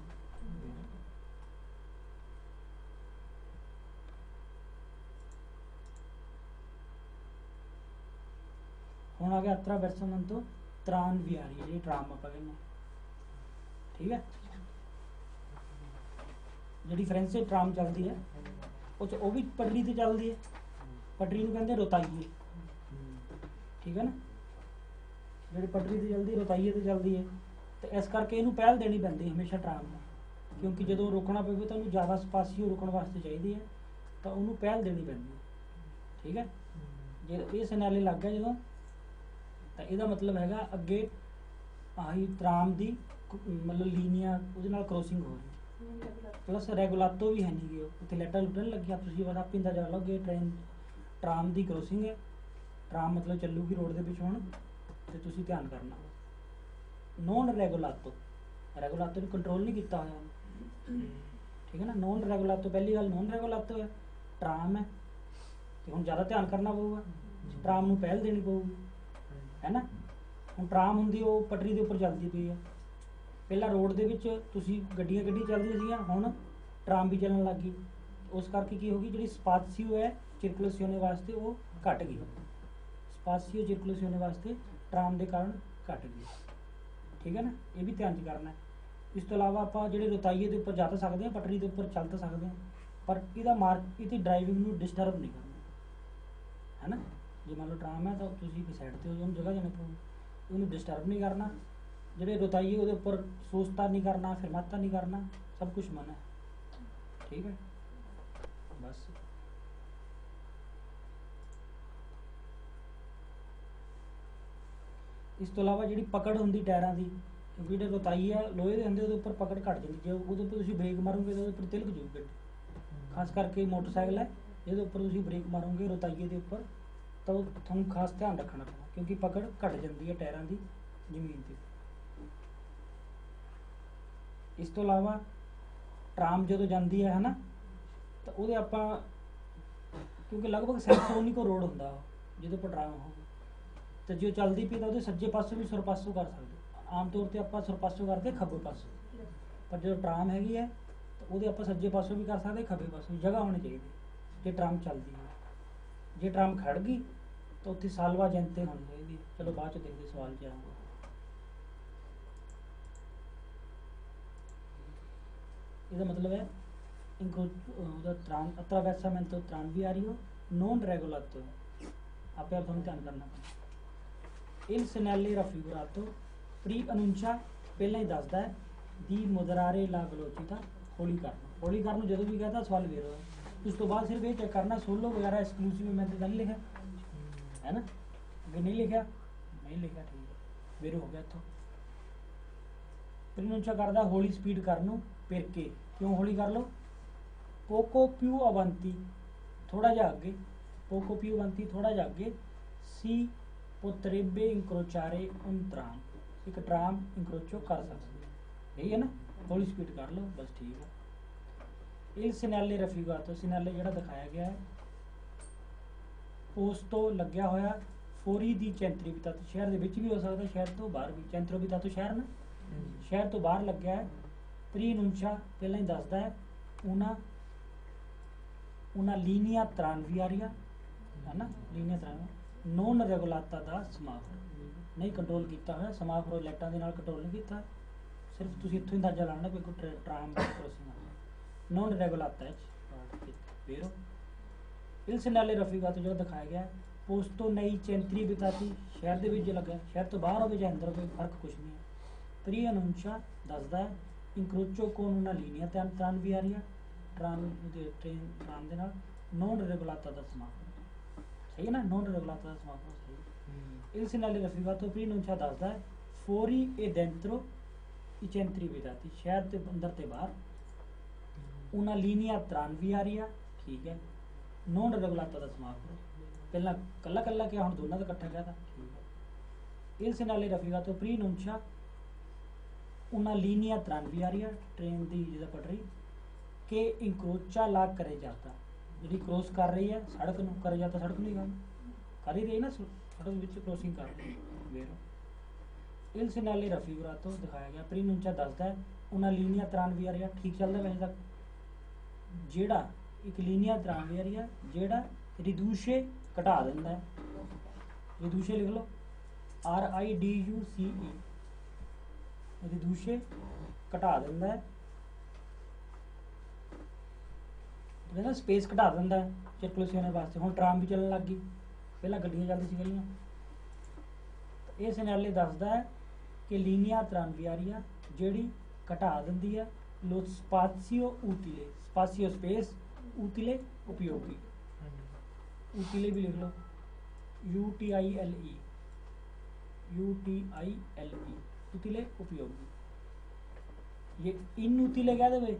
ਹੁਣ ਆ ਗਿਆ attraversamento tranviario, ਜਿਹੜੀ ਟਰਾਮ ਆਪਾਂ ਕਹਿੰਦੇ, ਠੀਕ ਹੈ, ਜਿਹੜੀ ਫ੍ਰੈਂਚ ਟਰਾਮ ਚੱਲਦੀ ਹੈ ਉਹ ਵੀ ਪਟੜੀ ਤੇ ਚੱਲਦੀ ਹੈ, ਪਟੜੀ ਨੂੰ ਕਹਿੰਦੇ ਰੋਤਾਈਏ, ਠੀਕ ਹੈ ਨਾ, ਜਿਹੜੀ ਪਟੜੀ ਤੇ ਚੱਲਦੀ ਰੋਤਾਈਏ ਤੇ ਚੱਲਦੀ ਹੈ, ਤੇ ਇਸ ਕਰਕੇ ਇਹਨੂੰ ਪਹਿਲ ਦੇਣੀ ਪੈਂਦੀ ਹਮੇਸ਼ਾ ਟਰਾਮ ਨੂੰ, ਕਿਉਂਕਿ ਜਦੋਂ ਰੋਕਣਾ ਪਵੇ ਤਾਂ ਉਹਨੂੰ ਜ਼ਿਆਦਾ ਸਪਾਸੀਓ ਰੁਕਣ ਵਾਸਤੇ ਚਾਹੀਦੀ ਹੈ, ਤਾਂ ਉਹਨੂੰ ਪਹਿਲ ਦੇਣੀ ਪੈਂਦੀ ਹੈ, ਠੀਕ ਹੈ। ਜੇ ਇਹ ਸਿਨਾਲੇ ਲੱਗ ਗਿਆ ਜਦੋਂ, ਤਾਂ ਇਹਦਾ ਮਤਲਬ ਹੈਗਾ ਅੱਗੇ ਆਹੀ ਟਰਾਮ ਦੀ ਮਤਲਬ ਲੀਨੀਆਂ ਉਹਦੇ ਨਾਲ ਕ੍ਰੋਸਿੰਗ ਹੋ ਰਹੀ, ਪਲੱਸ ਰੈਗੂਲਾਤੋ ਵੀ ਹੈ ਨਹੀਂ ਗੇ, ਉੱਥੇ ਲੈਟਰ ਲੁਟਰ ਲੱਗਿਆ, ਤੁਸੀਂ ਬਸ ਆਪ ਇੰਦਾ ਜਾ ਲਓਗੇ ਟ੍ਰਾਮ ਦੀ ਕ੍ਰੋਸਿੰਗ ਹੈ, ਟਰਾਮ ਮਤਲਬ ਚੱਲੂਗੀ ਰੋਡ ਦੇ ਵਿੱਚ ਹੁਣ, ਤੇ ਤੁਸੀਂ ਧਿਆਨ ਕਰਨਾ। ਨੋਨ ਰੈਗੂਲਾਤੋ, ਰੈਗੂਲਾਤੋ ਨੂੰ ਕੰਟਰੋਲ ਨਹੀਂ ਕੀਤਾ ਹੋਇਆ ਉਹਨੇ, ਠੀਕ ਹੈ ਨਾ। ਨੋਨ ਰੈਗੂਲਾਤੋ, ਪਹਿਲੀ ਗੱਲ ਨੋਨ ਰੈਗੂਲਾਤੋ ਹੈ, ਟਰਾਮ ਹੈ, ਤੇ ਹੁਣ ਜ਼ਿਆਦਾ ਧਿਆਨ ਕਰਨਾ ਪਊਗਾ, ਟਰਾਮ ਨੂੰ ਪਹਿਲ ਦੇਣੀ ਪਊਗੀ, ਹੈ ਨਾ। ਹੁਣ ਟਰਾਮ ਹੁੰਦੀ ਉਹ ਪਟਰੀ ਦੇ ਉੱਪਰ ਚੱਲਦੀ ਪਈ ਹੈ, ਪਹਿਲਾਂ ਰੋਡ ਦੇ ਵਿੱਚ ਤੁਸੀਂ ਗੱਡੀਆਂ ਚੱਲਦੀਆਂ ਸੀਗੀਆਂ, ਹੁਣ ਟਰਾਮ ਵੀ ਚੱਲਣ ਲੱਗ ਗਈ। ਉਸ ਕਰਕੇ ਕੀ ਹੋ ਗਈ, ਜਿਹੜੀ ਸਪਾਸੀਓ ਹੈ ਸਰਕੂਲੇਸ਼ਨੇ ਵਾਸਤੇ ਉਹ ਘਟ ਗਈ, ਸਪਾਸੀਓ ਸਰਕੂਲੇਸ਼ਨੇ ਵਾਸਤੇ ਟਰਾਮ ਦੇ ਕਾਰਨ ਘਟ ਗਈ, ਠੀਕ ਹੈ ਨਾ। ਇਹ ਵੀ ਧਿਆਨ 'ਚ ਕਰਨਾ। ਇਸ ਤੋਂ ਇਲਾਵਾ ਆਪਾਂ ਜਿਹੜੇ ਰਤਾਈਏ ਦੇ ਉੱਪਰ ਜਾ ਤਾਂ ਸਕਦੇ ਹਾਂ, ਪਟਰੀ ਦੇ ਉੱਪਰ ਚੱਲ ਤਾਂ ਸਕਦੇ ਹਾਂ, ਪਰ ਇਹਦੀ ਡਰਾਈਵਿੰਗ ਨੂੰ ਡਿਸਟਰਬ ਨਹੀਂ ਕਰਨਾ, ਹੈ ਨਾ। ਜੇ ਮੰਨ ਲਓ ਟਰਾਮ ਹੈ ਤਾਂ ਤੁਸੀਂ ਇੱਕ ਸਾਈਡ 'ਤੇ ਉਹਨੂੰ ਜਗ੍ਹਾ ਦੇਣੀ ਪਊ, ਉਹਨੂੰ ਡਿਸਟਰਬ ਨਹੀਂ ਕਰਨਾ। ਜਿਹੜੇ ਰਤਾਈਏ ਉਹਦੇ ਉੱਪਰ ਸੋਸਤਾ ਨਹੀਂ ਕਰਨਾ, ਫਿਰਮਾਤਾ ਨਹੀਂ ਕਰਨਾ, ਸਭ ਕੁਛ ਮਨਾ ਹੈ, ਠੀਕ ਹੈ। ਬਸ ਇਸ ਤੋਂ ਇਲਾਵਾ ਜਿਹੜੀ ਪਕੜ ਹੁੰਦੀ ਟਾਇਰਾਂ ਦੀ, ਕਿਉਂਕਿ ਜਿਹੜੇ ਰਤਾਈ ਆ ਲੋਹੇ ਦੇ ਹੁੰਦੇ, ਉਹਦੇ ਉੱਪਰ ਪਕੜ ਘਟ ਜਾਂਦੀ, ਜੇ ਉਹਦੇ ਉੱਪਰ ਤੁਸੀਂ ਬ੍ਰੇਕ ਮਾਰੋਗੇ ਤਾਂ ਉਹਦੇ ਉੱਪਰ ਤਿਲਕ ਜਾਊ ਗੱਡੀ। ਖਾਸ ਕਰਕੇ ਮੋਟਰਸਾਈਕਲ ਹੈ, ਇਹਦੇ ਉੱਪਰ ਤੁਸੀਂ ਬ੍ਰੇਕ ਮਾਰੋਗੇ ਰਤਾਈਏ ਦੇ ਉੱਪਰ ਤਾਂ ਉਹ ਤੁਹਾਨੂੰ ਖਾਸ ਧਿਆਨ ਰੱਖਣਾ ਪੈਣਾ, ਕਿਉਂਕਿ ਪਕੜ ਘਟ ਜਾਂਦੀ ਹੈ ਟਾਇਰਾਂ ਦੀ ਜ਼ਮੀਨ 'ਤੇ। ਇਸ ਤੋਂ ਇਲਾਵਾ ਟਰਾਮ ਜਦੋਂ ਜਾਂਦੀ ਹੈ ਨਾ, ਤਾਂ ਉਹਦੇ ਆਪਾਂ, ਕਿਉਂਕਿ ਲਗਭਗ ਸੈਂਟਰੋਨਿਕੋ ਰੋਡ ਹੁੰਦਾ ਉਹ ਜਿਹਦੇ ਉੱਪਰ ਟਰਾਮ ਹੋਊਗਾ, ਤੇ ਜੇ ਚੱਲਦੀ ਪਈ ਤਾਂ ਉਹਦੇ ਸੱਜੇ ਪਾਸੋਂ ਵੀ ਸੁਰਪਾਸੋਂ ਕਰ ਸਕਦੇ। ਆਮ ਤੌਰ ਤੇ ਆਪਾਂ ਸੁਰਪਾਸੋਂ ਕਰਦੇ ਖੱਬੇ ਪਾਸੋਂ, ਪਰ ਜਦੋਂ ਟਰਾਮ ਹੈਗੀ ਹੈ ਤਾਂ ਉਹਦੇ ਆਪਾਂ ਸੱਜੇ ਪਾਸੋਂ ਵੀ ਕਰ ਸਕਦੇ, ਖੱਬੇ ਪਾਸੋਂ ਵੀ। ਜਗ੍ਹਾ ਹੋਣੀ ਚਾਹੀਦੀ ਜੇ ਟਰਾਮ ਚੱਲਦੀ ਹੈ। ਜੇ ਟਰਾਮ ਖੜ ਗਈ ਤਾਂ ਉੱਥੇ ਸਾਲਵਾ ਜਨਤੇ ਹੋਣੀ ਚਾਹੀਦੀ। ਚਲੋ ਬਾਅਦ 'ਚ ਦੇਖਦੇ ਸਵਾਲ 'ਚ ਆਊਗਾ। ਇਹਦਾ ਮਤਲਬ ਹੈ attraversamento tranviario non regolato, ਆਪੇ ਆਪ ਤੁਹਾਨੂੰ ਧਿਆਨ ਕਰਨਾ ਪੈਣਾ। Il segnale raffigurato pre-annuncia, ਪਹਿਲਾਂ ਹੀ ਦੱਸਦਾ ਹੈ di moderare la velocità, ਹੌਲੀ ਕਰਨ ਨੂੰ ਜਦੋਂ ਵੀ ਕਹਤਾ ਸਵਾਲ ਵੇਰ ਹੋਇਆ। ਉਸ ਤੋਂ ਬਾਅਦ ਸਿਰਫ ਇਹ ਚੈੱਕ ਕਰਨਾ ਸੋਲੋ ਵਗੈਰਾ ਐਕਸਕਲੂਸਿਵ ਮੈਂ ਤਾਂ ਨਹੀਂ ਲਿਖਿਆ ਹੈ ਨਾ, ਅੱਗੇ ਨਹੀਂ ਲਿਖਿਆ, ਠੀਕ ਹੈ, ਵੇਰ ਹੋ ਗਿਆ ਇੱਥੋਂ। pre-annuncia ਕਰਦਾ ਹੌਲੀ ਸਪੀਡ ਕਰਨ ਨੂੰ, perché ਕਿਉਂ ਹੌਲੀ ਕਰ ਲਓ, poco più avanti ਥੋੜਾ ਜਿਹਾ ਅੱਗੇ, poco più avanti ਥੋੜਾ ਜਿਹਾ ਅੱਗੇ, si potrebbe incrociare un tram, ਇੱਕ ਟਰਾਮ ਇੰਕਰੋਚੋ ਕਰ ਸਕਦੇ, ਠੀਕ ਹੈ ਨਾ। ਹੌਲੀ ਸਪੀਡ ਕਰ ਲਓ, ਬਸ ਠੀਕ ਹੈ। ਇਹ ਸਿਨਾਲੇ ਰਫੀਗਾਤੋ, ਸਿਨਾਲੇ ਜਿਹੜਾ ਦਿਖਾਇਆ ਗਿਆ ਹੈ, ਪੋਸਟੋ ਲੱਗਿਆ ਹੋਇਆ ਫੋਰੀ ਦੀ ਚੈਂਟਰੀਬਿਟਾਤੋ, ਸ਼ਹਿਰ ਦੇ ਵਿੱਚ ਵੀ ਹੋ ਸਕਦਾ, ਸ਼ਹਿਰ ਤੋਂ ਬਾਹਰ ਵੀ। ਚੈਂਟਰੀਬਿਟਾਤੋ ਸ਼ਹਿਰ ਨਾ, ਸ਼ਹਿਰ ਤੋਂ ਬਾਹਰ ਲੱਗਿਆ ਹੈ। ਪ੍ਰੀ-ਅਨੁncia ਪਹਿਲਾਂ ਹੀ ਦੱਸਦਾ ਹੈ, una linea tranviaria, ਹੈ ਨਾ, ਲੀਨੀਆ tranviaria non regolata ਦਾ ਸਮਾਫੋਰ, ਨਹੀਂ ਕੰਟਰੋਲ ਕੀਤਾ ਹੋਇਆ। ਸਮਾਫੋਰ ਲਾਈਟਾਂ ਦੇ ਨਾਲ ਕੰਟਰੋਲ ਨਹੀਂ ਕੀਤਾ, ਸਿਰਫ ਤੁਸੀਂ ਇੱਥੋਂ ਅੰਦਾਜ਼ਾ ਲਾਉਣਾ ਵੀ ਕੋਈ ਟਰਾਮ ਦੀ ਕ੍ਰੋਸਿੰਗ ਨੋਨ ਰੈਗੂਲਾਤਾ ਹੈ। ਫਿਰ il segnale raffigurato ਜਿਹੜਾ ਦਿਖਾਇਆ ਗਿਆ, ਪੋਸਟੋ ਨਈ ਚੈਂਤਰੀ ਬਿਤਾਤੀ, ਸ਼ਹਿਰ ਦੇ ਵਿੱਚ ਲੱਗਾ, ਸ਼ਹਿਰ ਤੋਂ ਬਾਹਰ ਹੋਵੇ ਜਾਂ ਅੰਦਰ, ਕੋਈ ਫਰਕ ਕੁਛ ਨਹੀਂ ਹੈ। ਪ੍ਰੀ-ਅਨੁncia ਦੱਸਦਾ ਹੈ incrocio con una linea tranviaria, tram ਦੇ ਨਾਲ non regolata ਦਾ ਸਮਾਫੋਰ, ਸਹੀ ਹੈ ਨਾ, non regolata ਦਾ ਸਮਾਫੋਰ ਸਹੀ। il segnale raffigurato pre-annuncia ਦੱਸਦਾ ਹੈ fuori e dentro i centri abitati, ਸ਼ਹਿਰ ਤੇ ਅੰਦਰ ਤੇ ਬਾਹਰ, una linea tranviaria, ਠੀਕ ਹੈ, non regolata ਦਾ ਸਮਾਫੋਰ। ਪਹਿਲਾਂ ਕੱਲਾ ਕਿਹਾ, ਹੁਣ ਦੋਨਾਂ ਦਾ ਇਕੱਠਾ ਕਿਹਾ ਤਾਂ ਠੀਕ ਹੈ। il segnale raffigurato pre-annuncia una linea tranviaria, train ਦੀ ਜਿਹਦਾ ਪਟਰੀ के इंक्रोचा ला करे जाता, ਜਿਹੜੀ ਕ੍ਰੋਸ ਕਰ ਰਹੀ ਹੈ ਸੜਕ ਨੂੰ, करे जाता ਸੜਕ ਨਹੀਂ ਕਰ ਹੀ ਰਹੀ ਨਾ, ਸੜਕ ਵਿੱਚ ਕ੍ਰੋਸਿੰਗ ਕਰ ਰਹੀ ਹੈ। il segnale raffigurato ਦਿਖਾਇਆ ਗਿਆ, pre-annuncia ਦੱਸਦਾ ਹੈ una linea tranviaria, ਠੀਕ ਚੱਲਦਾ ਵੈਸੇ ਤੱਕ, ਜਿਹੜਾ ਇੱਕ ਲੀਨੀਆ tranviaria ਜਿਹੜਾ ਰਿਦੂਸ਼ੇ ਘਟਾ ਦਿੰਦਾ ਹੈ, ਰਿਦੂਸ਼ੇ ਲਿਖ ਲਓ, RIDUCE, ਰਿਦੂਸ਼ੇ ਘਟਾ ਦਿੰਦਾ ਹੈ, ਨਾ ਸਪੇਸ ਘਟਾ ਦਿੰਦਾ ਹੈ ਸਰਕੂਲੇਸ਼ਨ ਵਾਸਤੇ। ਹੁਣ ਟਰਾਮ ਵੀ ਚੱਲਣ ਲੱਗ ਗਈ, ਪਹਿਲਾਂ ਗੱਡੀਆਂ ਚੱਲਦੀ ਸੀ ਗਲੀਆਂ। ਇਹ ਸਿਨਾਲੇ ਦੱਸਦਾ ਹੈ ਕਿ ਲੀਨੀਆ tranviaria ਜਿਹੜੀ ਘਟਾ ਦਿੰਦੀ ਹੈ ਲੋ ਸਪਾਸੀਓ ਉਤੀਲੇ, ਸਪਾਸੀਓ ਸਪੇਸ, ਉਤੀਲੇ ਉਪਯੋਗੀ, ਉਤੀਲੇ ਵੀ ਲਿਖ ਲਓ, UTILE, ਉਤੀਲੇ ਉਪਯੋਗੀ। ये इनउतिले कह दे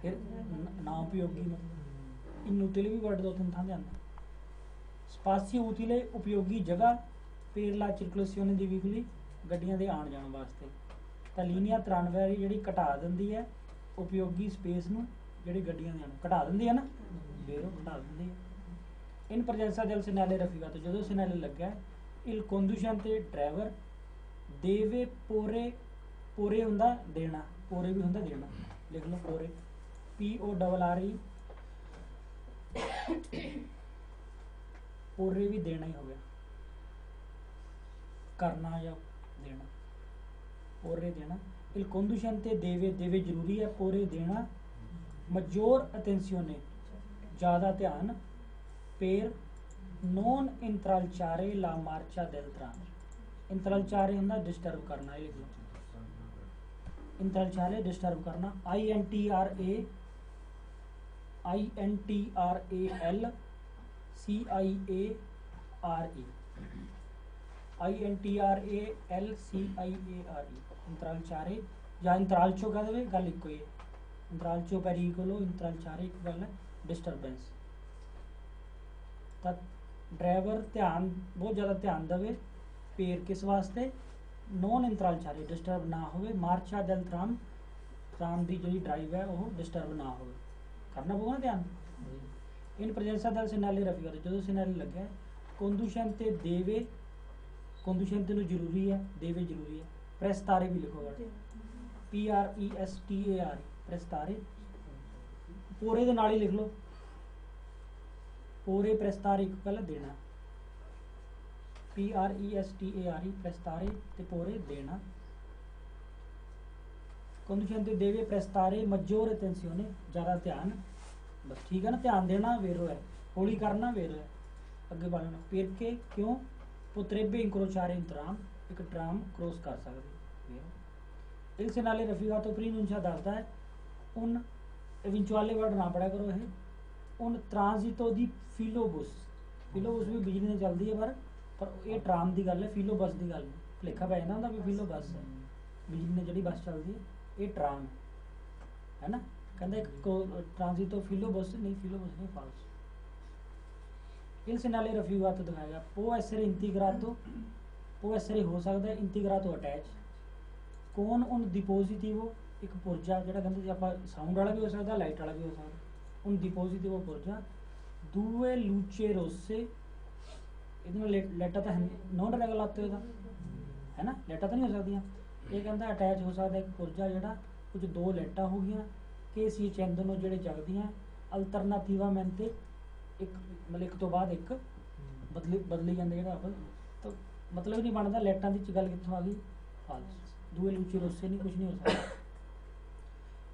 फिर ना उपयोगी, मतलब इनउतिले भी वर्ड दो तीन थां आंदा। स्पासियो उतिले उपयोगी जगह per la circolazione di veicoli ਗੱਡੀਆਂ ਦੇ ਆਉਣ ਜਾਣ ਵਾਸਤੇ। ਤਾਂ ਲੀਨੀਆ 93 ਜਿਹੜੀ ਘਟਾ ਦਿੰਦੀ ਹੈ ਉਪਯੋਗੀ ਸਪੇਸ ਨੂੰ, ਜਿਹੜੀ ਗੱਡੀਆਂ ਦੇ ਆਉਣ ਘਟਾ ਦਿੰਦੀ ਹੈ ਨਾ, ਫਿਰ ਉਹ ਘਟਾ ਦਿੰਦੀ ਹੈ। ਇਨ ਪ੍ਰਜੈਂਸਾ del segnale raffigurato, ਜਦੋਂ ਸਿਗਨਲ ਲੱਗਾ il conducente ਡਰਾਈਵਰ ਦੇਵੇ ਪੋਰੇ, ਪੋਰੇ ਹੁੰਦਾ ਦੇਣਾ, ਪੋਰੇ ਵੀ ਹੁੰਦਾ ਦੇਣਾ, ਲਿਖ ਲਓ ਪੋਰੇ, PORRE, ਪੋਰੇ ਵੀ ਦੇਣਾ ਹੀ ਹੋ ਗਿਆ, ਕਰਨਾ ਜਾਂ देना, पोरे देना। il conducente deve, deve जरूरी है, पोरे देना, maggior attenzione ज़्यादा ध्यान, per non intralciare la marcia del tram, intralciare ਹੁੰਦਾ डिस्टर्ब करना, ये लिख लो, intralciare डिस्टर्ब करना, INTRAL INTRALCIARE, इंत्रालचारे या इंत्रालचो कह देवे, गल इको ही है, इंत्रालचो पेरिकोलो, इंत्रालचारे एक गल है डिस्टरबेंस। तो ड्राइवर ध्यान बहुत ज़्यादा ध्यान देवे, पेर किस वास्ते, नॉन इंत्रालचारे डिस्टर्ब ना होवे, मार्चा del tram, ट्राम की जी ड्राइव है वो डिस्टर्ब ना हो, करना पऊगा ध्यान। इन प्रजेंसा del segnale raffigurato, जो सिग्नल लगे conducente deve, conducente ਨੂੰ ਜ਼ਰੂਰੀ ਹੈ, ਦੇਵੇ ਜ਼ਰੂਰੀ ਹੈ, ਪ੍ਰੈਸਤਾਰੇ ਵੀ ਲਿਖੋਗਾ, PRESTARE, ਪ੍ਰੈਸਤਾਰੇ, ਪੋਰੇ ਦੇ ਨਾਲ ਹੀ ਲਿਖ ਲਓ, ਪੋਰੇ ਪ੍ਰੈਸਤਾਰੇ ਇੱਕ ਪਹਿਲਾਂ ਦੇਣਾ, PRESTARE ਪ੍ਰੈਸਤਾਰੇ ਤੇ ਪੋਰੇ ਦੇਣਾ। conducente deve prestare maggiore attenzione, ज़्यादा ध्यान, बस ठीक है ना, ध्यान देना वेरो है, हौली करना वेरो है, अगे बढ़ना, perché क्यों, potrebbe incrociare un tram, एक ट्राम क्रॉस कर सकते। il segnale raffigurato preannuncia दसदा है un eventuale वर्ड ना पढ़ा करो है, un transito di filobus, filobus भी बिजली ਨਾਲ ਚੱਲਦੀ ਹੈ पर ये ट्राम की गल है, फिलोबस की गल नहीं, भुलेखा पै जाता ਹੁੰਦਾ भी फिलोबस है, बिजली ਨਾਲ ਜਿਹੜੀ ਬੱਸ ਚੱਲਦੀ ਹੈ ये ट्राम है ना, कहता एक ट्रांजिटो फिलोबस नहीं, फिलोबस नहीं, फाल्स। il segnale raffigurato दिखाएगा può essere integrato, può essere हो सकता है integrato attach, con un dispositivo, एक पुर्जा ਜਿਹੜਾ ਕਹਿੰਦੇ ਜੀ ਆਪਾਂ ਸਾਊਂਡ ਵਾਲਾ ਵੀ ਹੋ ਸਕਦਾ, ਲਾਈਟ ਵਾਲਾ ਵੀ ਹੋ ਸਕਦਾ, un dispositivo पुर्जा, due luci rosse, ਇਹਦੇ ਨਾਲ ਲਾਈਟਾਂ ਤਾਂ ਨੋਨ ਰੈਗੂਲਾਤੇ ਉਹਦਾ ਹੈ ਨਾ, ਲਾਈਟਾਂ ਤਾਂ ਨਹੀਂ ਹੋ ਸਕਦੀਆਂ, ਇਹ ਕਹਿੰਦਾ ਅਟੈਚ ਹੋ ਸਕਦਾ ਇੱਕ ਪੁਰਜਾ ਜਿਹੜਾ ਕੁਝ ਦੋ ਲਾਈਟਾਂ ਹੋ ਗਈਆਂ ਕਿ ਸੀ ਚੰਦ ਨੂੰ ਜਿਹੜੇ ਜਗਦੀਆਂ ਅਲਟਰਨੇਟਿਵਾਮੈਂਟੇ, ਇੱਕ ਮਤਲਬ ਇੱਕ ਤੋਂ ਬਾਅਦ ਇੱਕ ਬਦਲੀ ਜਾਂਦੇ ਜਿਹੜਾ ਆਪਾਂ, ਤਾਂ ਮਤਲਬ ਨਹੀਂ ਬਣਦਾ ਲਾਈਟਾਂ ਦੀ ਗੱਲ ਕਿੱਥੋਂ ਆ ਗਈ, ਫਾਲਸ, ਦੂਏ ਲੂਚੇ ਰੋਸੇ ਨਹੀਂ, ਕੁਝ ਨਹੀਂ ਹੋ ਸਕਦਾ।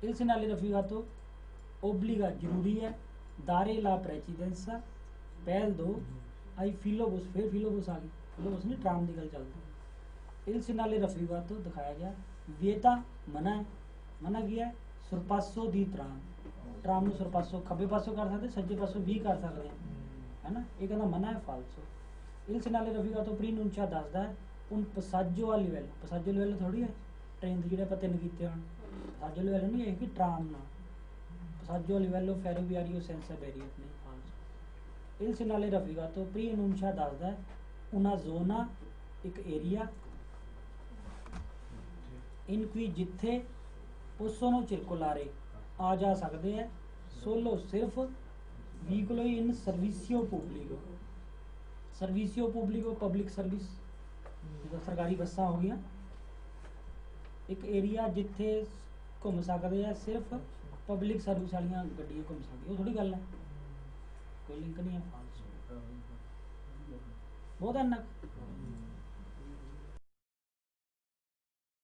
il segnale raffigurato obbliga ਜ਼ਰੂਰੀ ਹੈ, dare la precedenza, ਪਹਿਲ ਦੋ, आई फिलोबस, फिर फिलोबस आ गई, फिलोबस नहीं ट्राम की गल चलती। il segnale raffigurato दिखाया गया vieta, मना है, मना किया है सुरपासो दी ट्राम, ट्राम ਨੂੰ सुरपासो खब्बे पासों कर सकते, सज्जे पासों भी कर सकते हैं, है ना, ये कहना मना है, फाल्सो। il segnale raffigurato preannuncia दसदा है un passaggio a livello, passaggio a livello थोड़ी है ट्रेन ਦੇ ਜਿਹੜੇ ਆਪਾਂ ਤਿੰਨ ਕੀਤੇ ਹਨ, passaggio a livello ਨਹੀਂ ਹੈ ਕਿ ट्राम ਨਾਲ, passaggio a livello ferroviario senza barriere नहीं, फाल्सो। il segnale raffigurato preannuncia दसदा है una zona, एक एरिया, in cui जिथे possono circolare आ जा सकते हैं solo सिर्फ veicoli in servizio pubblico, servizio pubblico public service, जो सरकारी बसां हो गई, एक एरिया जिथे घूम सकते हैं सिर्फ पब्लिक सर्विस वाली गड्डियां घूम सकती, वो थोड़ी गल है, कोई लिंक नहीं है, फाल्स बहुत है ना।